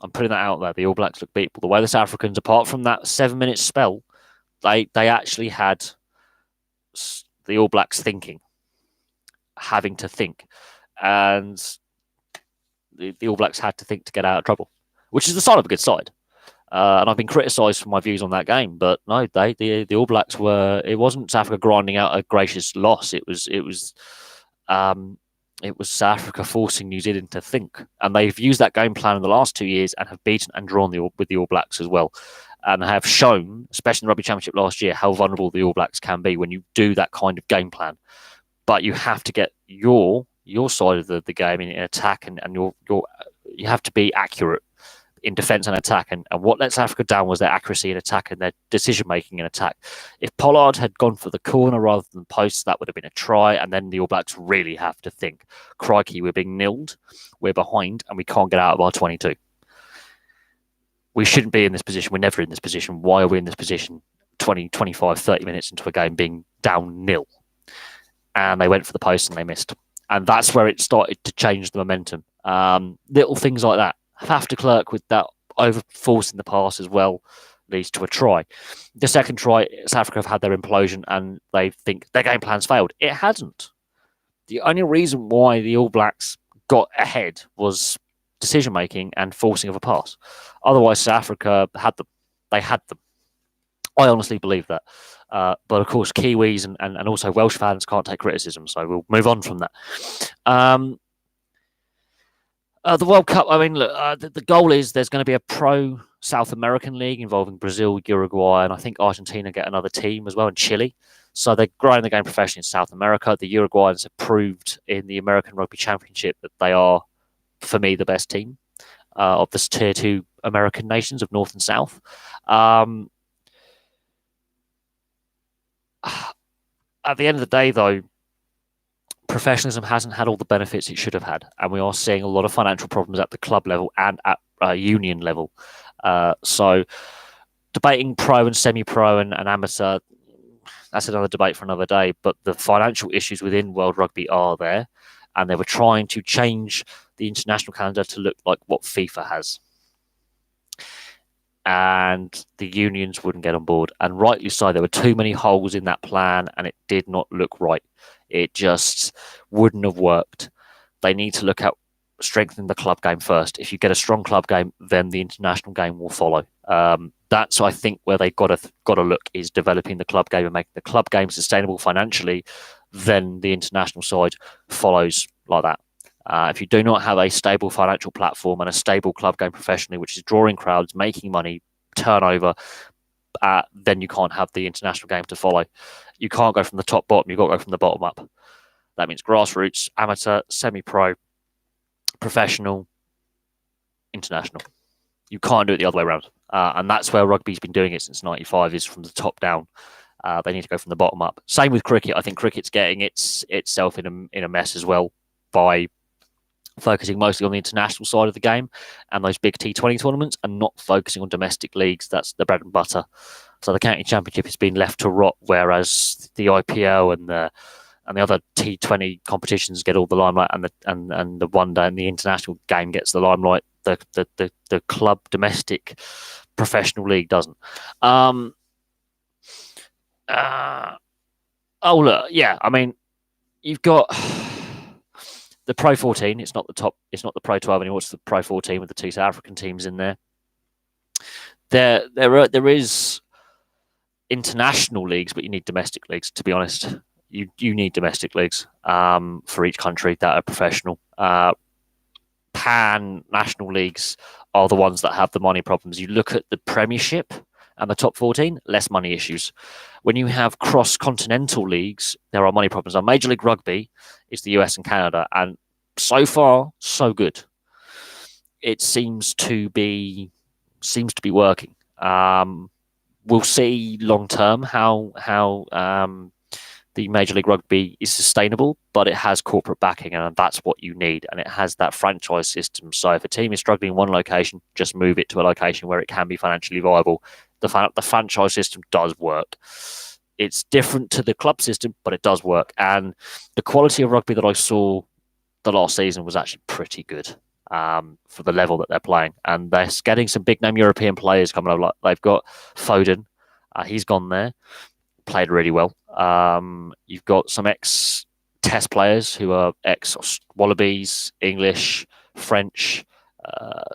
S1: I'm putting that out there. The All Blacks look beatable. The way the South Africans, apart from that 7-minute spell, they actually had the All Blacks having to think. And the All Blacks had to think to get out of trouble, which is the sign of a good side. And I've been criticised for my views on that game, but no, the All Blacks it wasn't South Africa grinding out a gracious loss. It was South Africa forcing New Zealand to think. And they've used that game plan in the last 2 years and have beaten and drawn with the All Blacks as well. And have shown, especially in the Rugby Championship last year, how vulnerable the All Blacks can be when you do that kind of game plan. But you have to get your side of the game in attack, and you have to be accurate in defence and attack. And what let South Africa down was their accuracy in attack and their decision-making in attack. If Pollard had gone for the corner rather than posts, that would have been a try, and then the All Blacks really have to think, crikey, we're being nilled, we're behind, and we can't get out of our 22. We shouldn't be in this position. We're never in this position. Why are we in this position 20, 25, 30 minutes into a game being down 0? And they went for the post and they missed. And that's where it started to change the momentum. Little things like that. Have to clerk with that over forcing the pass as well leads to a try. The second try, South Africa have had their implosion and they think their game plan's failed. It hasn't. The only reason why the All Blacks got ahead was decision making and forcing of a pass. Otherwise, South Africa had them. They had them. I honestly believe that. But of course, Kiwis and also Welsh fans can't take criticism, so we'll move on from that. The World Cup, I mean, look, the goal is there's going to be a pro South American league involving Brazil, Uruguay, and I think Argentina get another team as well, and Chile. So they're growing the game professionally in South America. The Uruguayans have proved in the American Rugby Championship that they are, for me, the best team of this tier two American nations of North and South. At the end of the day, though, professionalism hasn't had all the benefits it should have had, and we are seeing a lot of financial problems at the club level and at union level. So, debating pro and semi-pro and amateur, that's another debate for another day. But the financial issues within World Rugby are there, and they were trying to change the international calendar to look like what FIFA has. And the unions wouldn't get on board, and rightly so. There were too many holes in that plan, and it did not look right. It just wouldn't have worked. They need to look at strengthening the club game first. If you get a strong club game, then the international game will follow. That's, I think, where they got to look, is developing the club game and making the club game sustainable financially. Then the international side follows like that. If you do not have a stable financial platform and a stable club game professionally, which is drawing crowds, making money, turnover, then you can't have the international game to follow. You can't go from the top bottom. You've got to go from the bottom up. That means grassroots, amateur, semi-pro, professional, international. You can't do it the other way around. And that's where rugby's been doing it since '95, is from the top down. They need to go from the bottom up. Same with cricket. I think cricket's getting itself in a mess as well by focusing mostly on the international side of the game and those big T20 tournaments, and not focusing on domestic leagues. That's the bread and butter. So the county championship has been left to rot, whereas the IPL and the other T20 competitions get all the limelight, and the one day and the international game gets the limelight. The club domestic professional league doesn't. Look, yeah. I mean, you've got the Pro 14. It's not the Pro 12 anymore. It's the Pro 14 with the two South African teams in there. There is international leagues, but you need domestic leagues. To be honest, you need domestic leagues for each country that are professional. Pan national leagues are the ones that have the money problems. You look at the Premiership and the top 14, less money issues. When you have cross-continental leagues, there are money problems. Now, Major League Rugby is the US and Canada, and so far, so good. It seems to be working. We'll see long term how the Major League Rugby is sustainable, but it has corporate backing, and that's what you need. And it has that franchise system. So if a team is struggling in one location, just move it to a location where it can be financially viable. The franchise system does work. It's different to the club system, but it does work. And the quality of rugby that I saw the last season was actually pretty good for the level that they're playing. And they're getting some big name European players coming over. Like they've got Foden. He's gone there. Played really well. You've got some ex-Test players who are ex-Wallabies, English, French,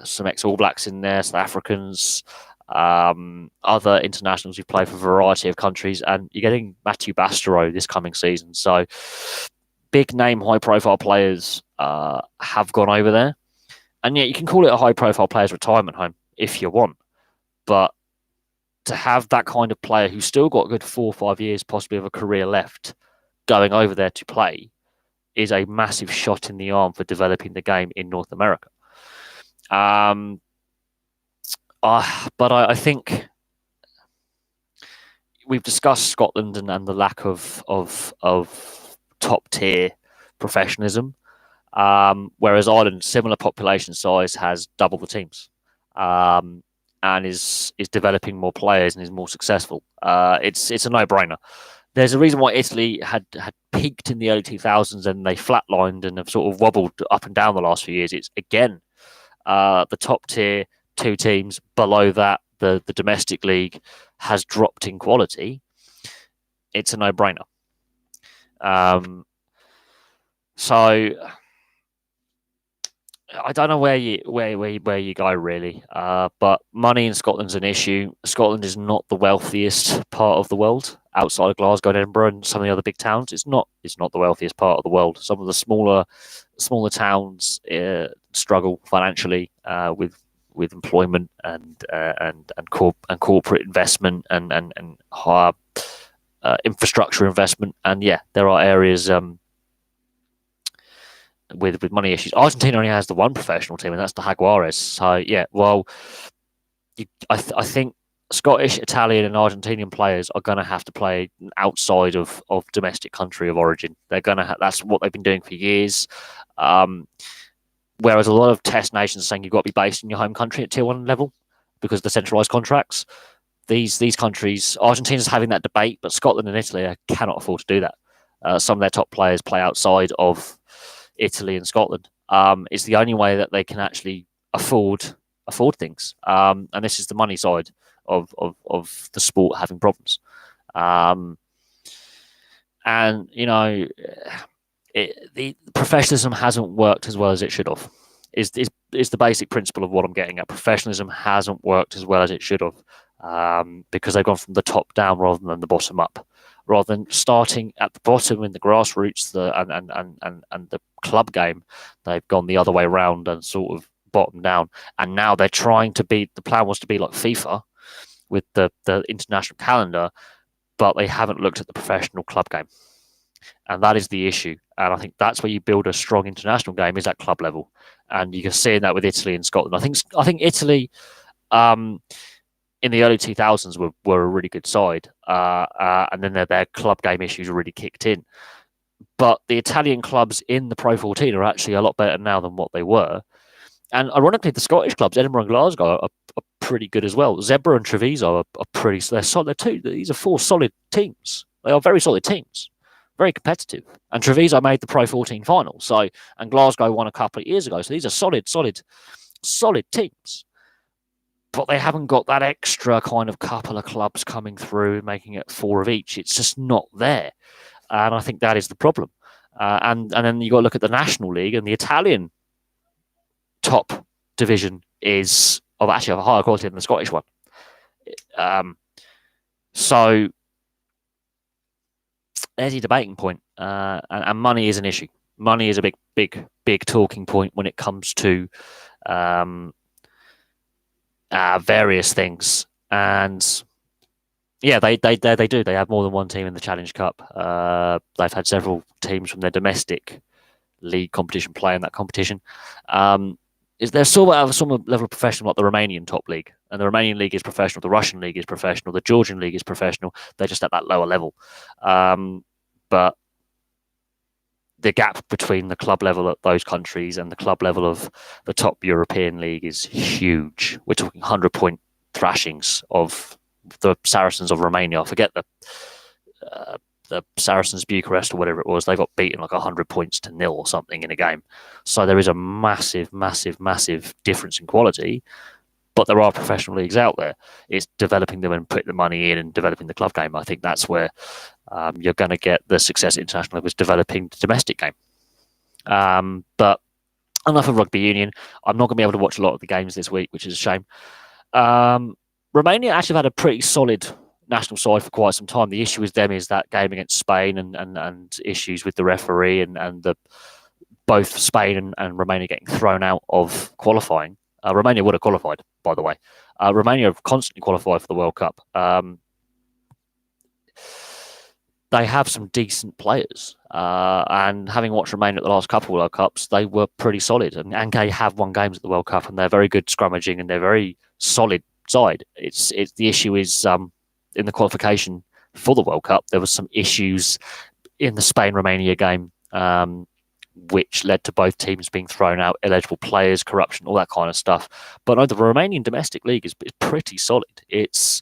S1: some ex-All Blacks in there, South Africans, other internationals who play for a variety of countries, and you're getting Mathieu Bastareaud this coming season. So big name, high-profile players have gone over there. And yeah, you can call it a high-profile players' retirement home if you want, but to have that kind of player who's still got a good 4 or 5 years possibly of a career left going over there to play is a massive shot in the arm for developing the game in North America. But I think we've discussed Scotland and the lack of top tier professionalism, whereas Ireland, similar population size, has double the teams. And is developing more players and is more successful. It's a no-brainer. There's a reason why Italy had peaked in the early 2000s and they flatlined and have sort of wobbled up and down the last few years. It's, again, the top tier two teams. Below that, the domestic league has dropped in quality. It's a no-brainer. So I don't know where you go really, but money in Scotland's an issue. Scotland is not the wealthiest part of the world outside of Glasgow and Edinburgh and some of the other big towns. It's not the wealthiest part of the world. Some of the smaller towns struggle financially with employment and corporate investment and higher infrastructure investment. And yeah, there are areas. With money issues. Argentina only has the one professional team, and that's the Jaguares. So yeah, well, I think Scottish, Italian, and Argentinian players are going to have to play outside of domestic country of origin. They're going to that's what they've been doing for years. Um, Whereas a lot of test nations are saying you've got to be based in your home country at tier one level because of the centralised contracts. These countries, Argentina's having that debate, but Scotland and Italy cannot afford to do that. Some of their top players play outside of Italy and Scotland. It's the only way that they can actually afford things. And this is the money side of the sport having problems. And the professionalism hasn't worked as well as it should have. Is the basic principle of what I'm getting at. Professionalism hasn't worked as well as it should have because they've gone from the top down rather than the bottom up. Rather than starting at the bottom in the grassroots and the club game, they've gone the other way around and sort of bottom down. And now they're trying to be. The plan was to be like FIFA with the international calendar, but they haven't looked at the professional club game. And that is the issue. And I think that's where you build a strong international game is at club level. And you can see that with Italy and Scotland. I think Italy in the early 2000s were a really good side. And then their club game issues really kicked in. But the Italian clubs in the Pro 14 are actually a lot better now than what they were. And ironically, the Scottish clubs, Edinburgh and Glasgow, are pretty good as well. Zebre and Treviso are pretty. They're solid too. These are four solid teams. They are very solid teams, very competitive. And Treviso made the Pro 14 final. And Glasgow won a couple of years ago. So these are solid teams. But they haven't got that extra kind of couple of clubs coming through, making it four of each. It's just not there. And I think that is the problem. And then you got to look at the National League, and the Italian top division is of a higher quality than the Scottish one. So there's your debating point. And money is an issue. Money is a big talking point when it comes to various things. And yeah, they do. They have more than one team in the Challenge Cup. They've had several teams from their domestic league competition play in that competition. Is there some level of professional like the Romanian top league? And the Romanian league is professional. The Russian league is professional. The Georgian league is professional. They're just at that lower level. But the gap between the club level at those countries and the club level of the top European league is huge. We're talking 100-point thrashings of the Saracens of Romania. I forget the Saracens Bucharest or whatever it was. They got beaten like 100 points to nil or something in a game. So there is a massive difference in quality. But there are professional leagues out there. It's developing them and putting the money in and developing the club game. I think that's where you're going to get the success at international level is developing the domestic game. But enough of rugby union. I'm not going to be able to watch a lot of the games this week, which is a shame. Romania actually had a pretty solid national side for quite some time. The issue with them is that game against Spain and issues with the referee and both Spain and Romania getting thrown out of qualifying. Romania would have qualified, by the way. Romania have constantly qualified for the World Cup. They have some decent players. And having watched Romania at the last couple of World Cups, they were pretty solid. And Anke have won games at the World Cup, and they're very good scrummaging, and they're very solid side. It's the issue is in the qualification for the World Cup, there was some issues in the Spain-Romania game, which led to both teams being thrown out, eligible players, corruption, all that kind of stuff. But no, the Romanian domestic league is pretty solid. It's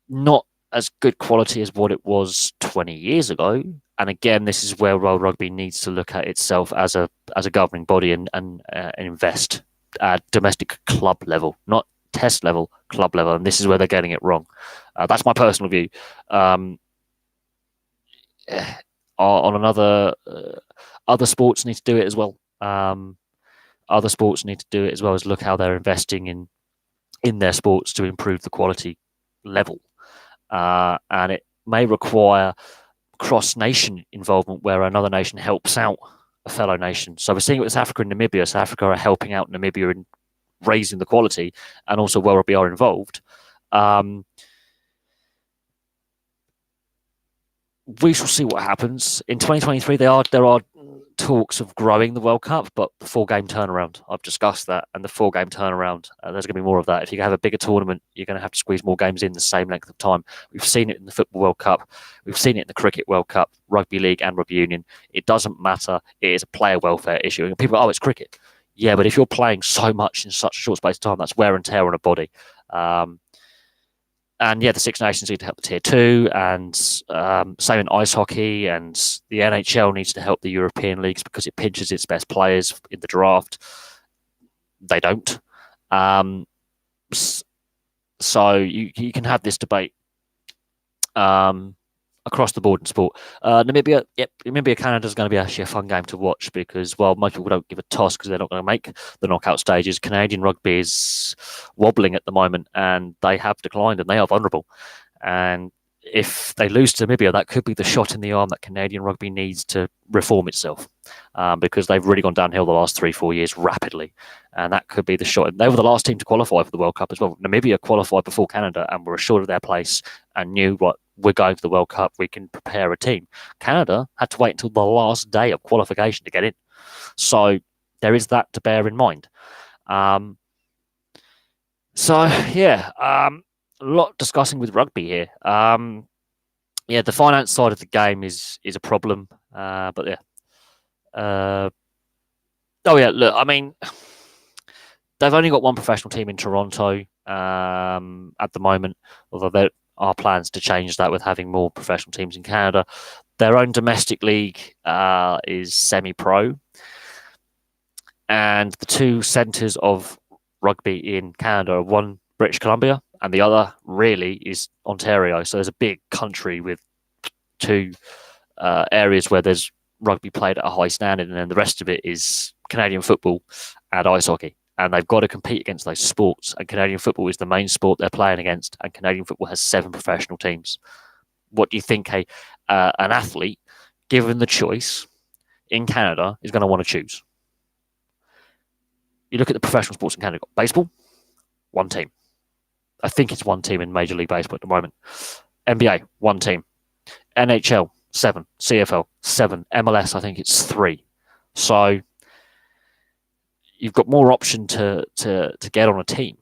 S1: not as good quality as what it was 20 years ago. And again, this is where World Rugby needs to look at itself as a governing body and invest at domestic club level, not test level, club level. And this is where they're getting it wrong. That's my personal view. On another, other sports need to do it as well. other sports need to do it as well, as look how they're investing in their sports to improve the quality level. And it may require cross-nation involvement where another nation helps out a fellow nation. So we're seeing it with South Africa and Namibia. South Africa are helping out Namibia in raising the quality, and also World Rugby are involved. We shall see what happens in 2023. There are talks of growing the World Cup, but the 4-game turnaround, I've discussed that, and the 4-game turnaround, there's going to be more of that. If you have a bigger tournament, you're going to have to squeeze more games in the same length of time. We've seen it in the Football World Cup. We've seen it in the Cricket World Cup, Rugby League and Rugby Union. It doesn't matter. It is a player welfare issue. And people, it's cricket. Yeah, but if you're playing so much in such a short space of time, that's wear and tear on a body. And yeah, the Six Nations need to help the Tier 2, and same in ice hockey, and the NHL needs to help the European leagues because it pinches its best players in the draft. They don't. So you can have this debate across the board in sport. Namibia, Canada is going to be actually a fun game to watch because, well, most people don't give a toss because they're not going to make the knockout stages. Canadian rugby is wobbling at the moment, and they have declined, and they are vulnerable. And if they lose to Namibia, that could be the shot in the arm that Canadian rugby needs to reform itself, because they've really gone downhill the last 3-4 years rapidly, and that could be the shot. They were the last team to qualify for the World Cup as well. Namibia qualified before Canada and were assured of their place and knew what, we're going for the World Cup, we can prepare a team. Canada had to wait until the last day of qualification to get in. So there is that to bear in mind. A lot discussing with rugby here. The finance side of the game is a problem. Look, I mean, they've only got one professional team in Toronto at the moment, although there are plans to change that with having more professional teams in Canada. Their own domestic league is semi-pro, and the two centres of rugby in Canada are one British Columbia and the other really is Ontario. So there's a big country with two areas where there's rugby played at a high standard, and then the rest of it is Canadian football and ice hockey. And they've got to compete against those sports. And Canadian football is the main sport they're playing against. And Canadian football has 7 professional teams. What do you think an athlete, given the choice in Canada, is going to want to choose? You look at the professional sports in Canada. Baseball, 1 team. I think it's 1 team in Major League Baseball at the moment. NBA, 1 team. NHL, 7. CFL, 7. MLS, I think it's 3. So you've got more option to get on a team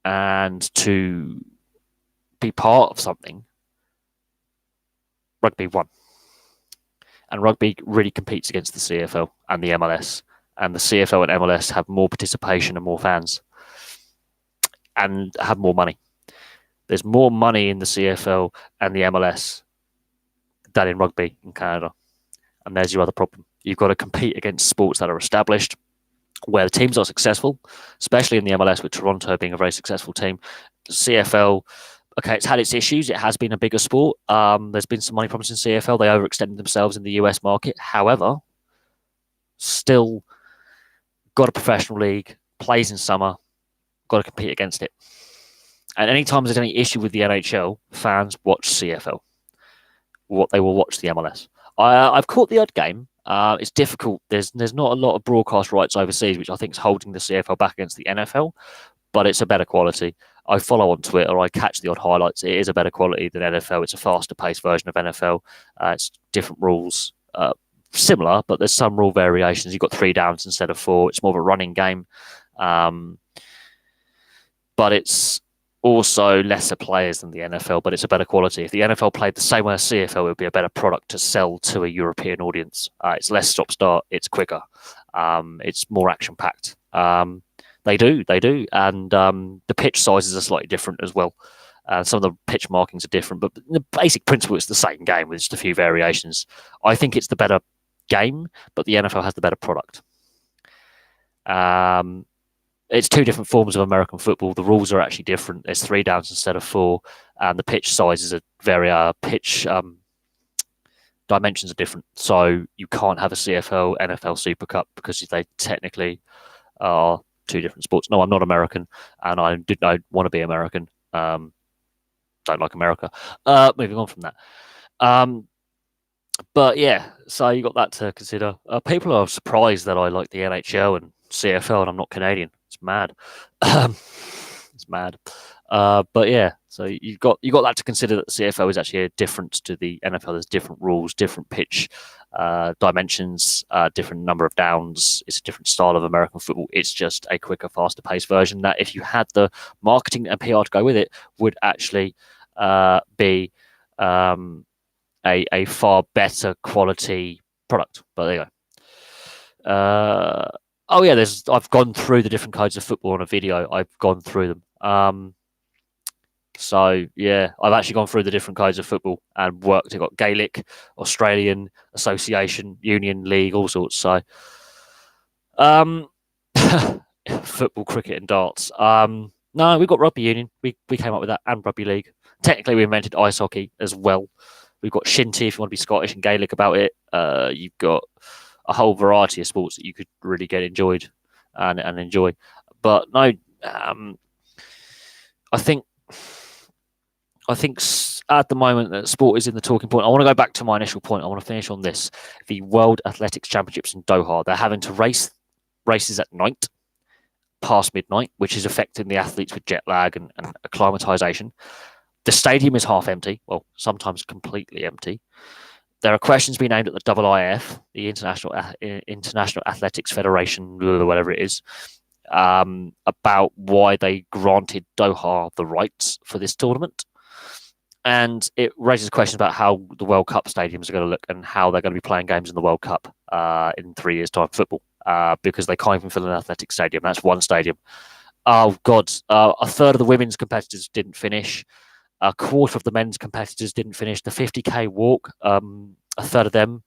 S1: and to be part of something. Rugby won. And rugby really competes against the CFL and the MLS. And the CFL and MLS have more participation and more fans and have more money. There's more money in the CFL and the MLS than in rugby in Canada. And there's your other problem. You've got to compete against sports that are established, where the teams are successful, especially in the MLS with Toronto being a very successful team. CFL, okay, it's had its issues. It has been a bigger sport. There's been some money problems in CFL. They overextended themselves in the US market. However, still got a professional league, plays in summer, got to compete against it. And anytime there's any issue with the NHL, fans watch CFL. They will watch the MLS. I've caught the odd game. It's difficult. There's not a lot of broadcast rights overseas, which I think is holding the CFL back against the NFL, but it's a better quality. I follow on Twitter. I catch the odd highlights. It is a better quality than NFL. It's a faster paced version of NFL. It's different rules, similar, but there's some rule variations. You've got 3 downs instead of 4. It's more of a running game, but it's also lesser players than the NFL, but it's a better quality. If the NFL played the same way as CFL, it would be a better product to sell to a European audience. It's less stop-start, it's quicker, it's more action-packed. They do, and the pitch sizes are slightly different as well. Some of the pitch markings are different, but the basic principle is the same game with just a few variations. I think it's the better game, but the NFL has the better product. It's 2 different forms of American football. The rules are actually different. There's 3 downs instead of 4, and the pitch sizes are very dimensions are different. So you can't have a CFL NFL Super Cup because they technically are two different sports. No, I'm not American, and I want to be American. Don't like America. Moving on from that. But yeah, so you got that to consider. People are surprised that I like the NHL and CFL, and I'm not Canadian. It's mad. It's mad. But yeah, so you got that to consider. That the CFL is actually a difference to the NFL. There's different rules, different pitch dimensions, different number of downs. It's a different style of American football. It's just a quicker, faster paced version that, if you had the marketing and PR to go with it, would actually be a far better quality product. But there you go. Oh yeah, I've gone through the different codes of football on a video. I've gone through them. So yeah, I've actually gone through the different codes of football and worked. I've got Gaelic, Australian Association, Union, League, all sorts. So, football, cricket, and darts. No, we've got rugby union. We came up with that, and rugby league. Technically, we invented ice hockey as well. We've got shinty if you want to be Scottish and Gaelic about it. You've got a whole variety of sports that you could really get enjoyed and enjoy. But no, I think at the moment that sport is in the talking point. I want to go back to my initial point. I want to finish on this. The World Athletics Championships in Doha, they're having to races at night, past midnight, which is affecting the athletes with jet lag and acclimatization. The stadium is half empty, well, sometimes completely empty. There are questions being aimed at the IIF, the International Athletics Federation, whatever it is, about why they granted Doha the rights for this tournament. And it raises questions about how the World Cup stadiums are going to look and how they're going to be playing games in the World Cup in 3 years' time, football, because they can't even fill an athletic stadium. That's one stadium. Oh, God. A third of the women's competitors didn't finish. A quarter of the men's competitors didn't finish. The 50K walk, a third of them.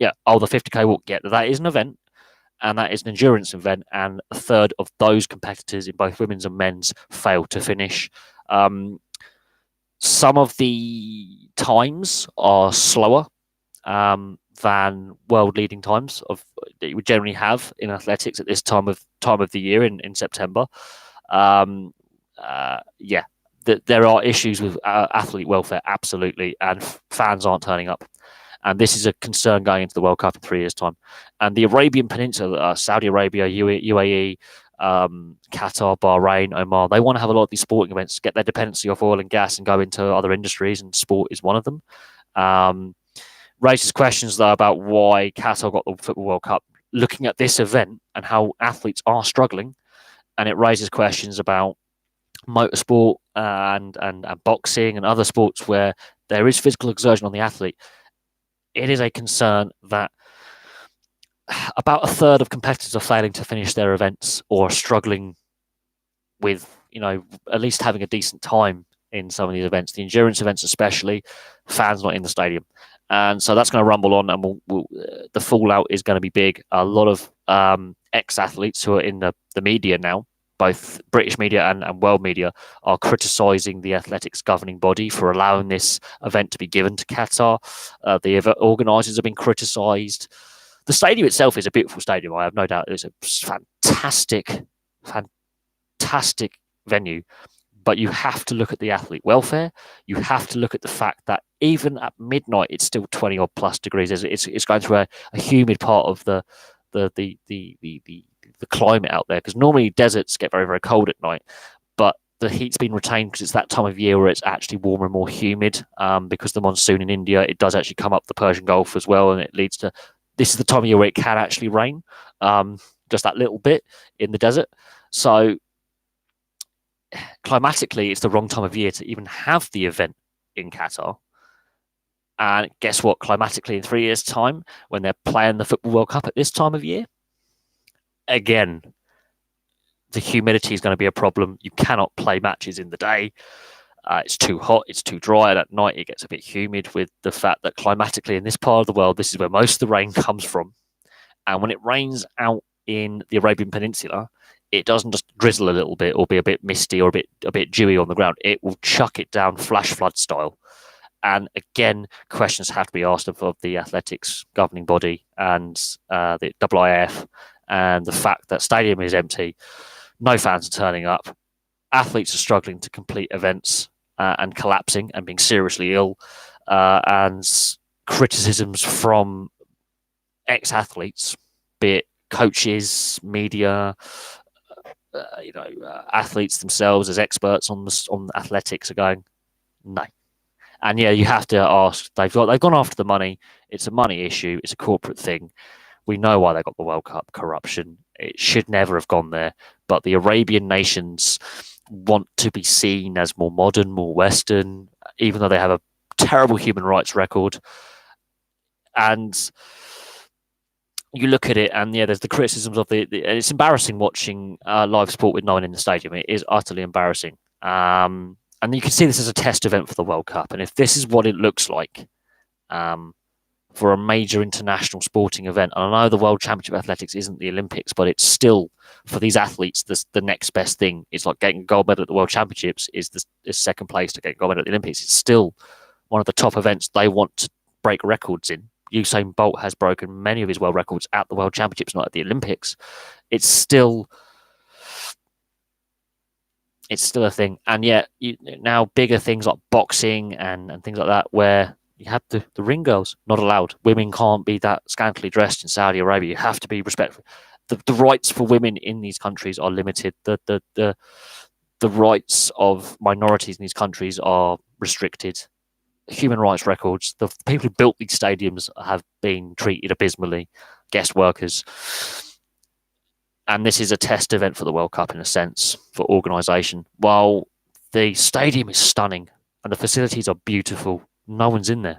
S1: The 50K walk, that is an event, and that is an endurance event, and a third of those competitors in both women's and men's failed to finish. Some of the times are slower than world leading times that you would generally have in athletics at this time of the year in September. There are issues with athlete welfare, absolutely, and fans aren't turning up. And this is a concern going into the World Cup in 3 years' time. And the Arabian Peninsula, Saudi Arabia, UAE, Qatar, Bahrain, Oman, they want to have a lot of these sporting events, get their dependency off oil and gas and go into other industries, and sport is one of them. Raises questions, though, about why Qatar got the Football World Cup, looking at this event and how athletes are struggling. And it raises questions about motorsport and boxing and other sports where there is physical exertion on the athlete. It is a concern that about a third of competitors are failing to finish their events or struggling with, at least having a decent time in some of these events. The endurance events, especially, fans not in the stadium. And so that's going to rumble on, and the fallout is going to be big. A lot of ex-athletes who are in the media now, both British media and world media, are criticising the athletics governing body for allowing this event to be given to Qatar. The organisers have been criticised. The stadium itself is a beautiful stadium. I have no doubt it's a fantastic venue. But you have to look at the athlete welfare. You have to look at the fact that even at midnight, it's still 20 odd plus degrees. It's going through a humid part of the climate out there, because normally deserts get very, very cold at night, but the heat's been retained because it's that time of year where it's actually warmer and more humid, because the monsoon in India, it does actually come up the Persian Gulf as well, and it leads to, this is the time of year where it can actually rain, just that little bit in the desert. So climatically, it's the wrong time of year to even have the event in Qatar. And guess what? Climatically, in 3 years' time, when they're playing the Football World Cup at this time of year, again, the humidity is going to be a problem. You cannot play matches in the day. It's too hot, it's too dry, and at night it gets a bit humid, with the fact that climatically in this part of the world, this is where most of the rain comes from. And when it rains out in the Arabian Peninsula, it doesn't just drizzle a little bit or be a bit misty or a bit dewy on the ground. It will chuck it down flash flood style. And again, questions have to be asked of the athletics governing body and the IIF And the fact that stadium is empty, no fans are turning up, athletes are struggling to complete events and collapsing and being seriously ill, and criticisms from ex-athletes, be it coaches, media, athletes themselves as experts on athletics are going, no. And yeah, you have to ask. They've gone after the money. It's a money issue. It's a corporate thing. We know why they got the World Cup: corruption. It should never have gone there. But the Arabian nations want to be seen as more modern, more Western, even though they have a terrible human rights record. And you look at it, and yeah, there's the criticisms of and it's embarrassing watching live sport with no one in the stadium. It is utterly embarrassing. And you can see this as a test event for the World Cup. And if this is what it looks like for a major international sporting event, and I know the World Championship of Athletics isn't the Olympics, but it's still, for these athletes, the next best thing. It's like getting a gold medal at the World Championships is second place to get a gold medal at the Olympics. It's still one of the top events they want to break records in. Usain Bolt has broken many of his world records at the World Championships, not at the Olympics. It's still a thing. And yet now bigger things like boxing and things like that, where you have the ring girls not allowed. Women can't be that scantily dressed in Saudi Arabia. You have to be respectful. The rights for women in these countries are limited. The rights of minorities in these countries are restricted. Human rights records. The people who built these stadiums have been treated abysmally. Guest workers. And this is a test event for the World Cup in a sense, for organisation. While the stadium is stunning and the facilities are beautiful, no one's in there.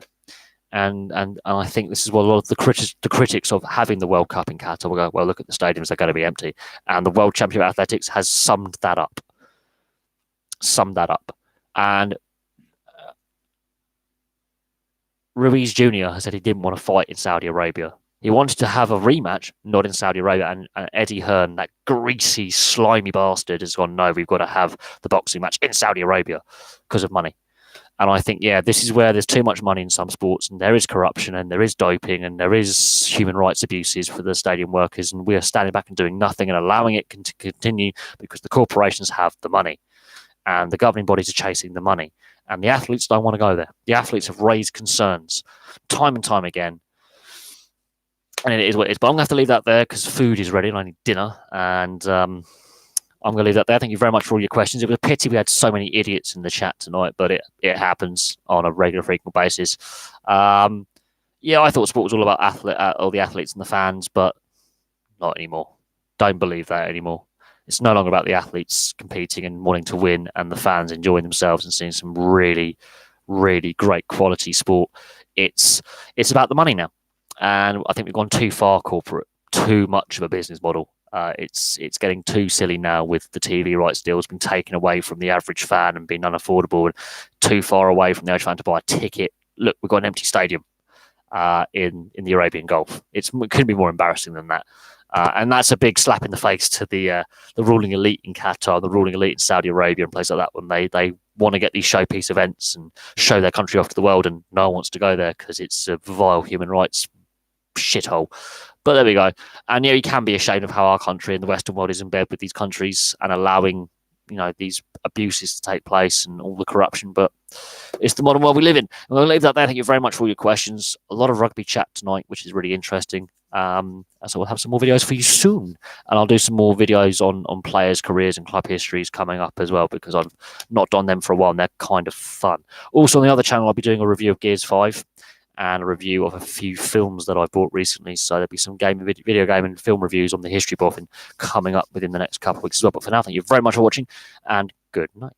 S1: And I think this is what a lot of the critics of having the World Cup in Qatar will go, well, look at the stadiums, they're going to be empty. And the World Championship of Athletics has summed that up. And Ruiz Jr. has said he didn't want to fight in Saudi Arabia. He wanted to have a rematch, not in Saudi Arabia. And Eddie Hearn, that greasy, slimy bastard, has gone, no, we've got to have the boxing match in Saudi Arabia because of money. And I think, yeah, this is where there's too much money in some sports, and there is corruption, and there is doping, and there is human rights abuses for the stadium workers. And we are standing back and doing nothing and allowing it to continue because the corporations have the money and the governing bodies are chasing the money. And the athletes don't want to go there. The athletes have raised concerns time and time again. And it is what it is. But I'm going to have to leave that there because food is ready and I need dinner. And I'm going to leave that there. Thank you very much for all your questions. It was a pity we had so many idiots in the chat tonight, but it happens on a regular, frequent basis. Yeah, I thought sport was all about all the athletes and the fans, but not anymore. Don't believe that anymore. It's no longer about the athletes competing and wanting to win and the fans enjoying themselves and seeing some really, really great quality sport. It's about the money now. And I think we've gone too far corporate, too much of a business model. It's getting too silly now with the TV rights deals being taken away from the average fan and being unaffordable, and too far away from the average fan to buy a ticket. Look, we've got an empty stadium in the Arabian Gulf. It couldn't be more embarrassing than that. And that's a big slap in the face to the ruling elite in Qatar, the ruling elite in Saudi Arabia and places like that, when they want to get these showpiece events and show their country off to the world, and no one wants to go there because it's a vile human rights shithole. But there we go. And yeah, you can be ashamed of how our country and the Western world is in bed with these countries and allowing, these abuses to take place and all the corruption. But it's the modern world we live in. I'm going to leave that there. Thank you very much for all your questions. A lot of rugby chat tonight, which is really interesting. So we'll have some more videos for you soon. And I'll do some more videos on players' careers and club histories coming up as well, because I've not done them for a while and they're kind of fun. Also on the other channel, I'll be doing a review of Gears 5 and a review of a few films that I bought recently. So there'll be some video game and film reviews on the History Boffin coming up within the next couple of weeks as well. But for now, thank you very much for watching and good night.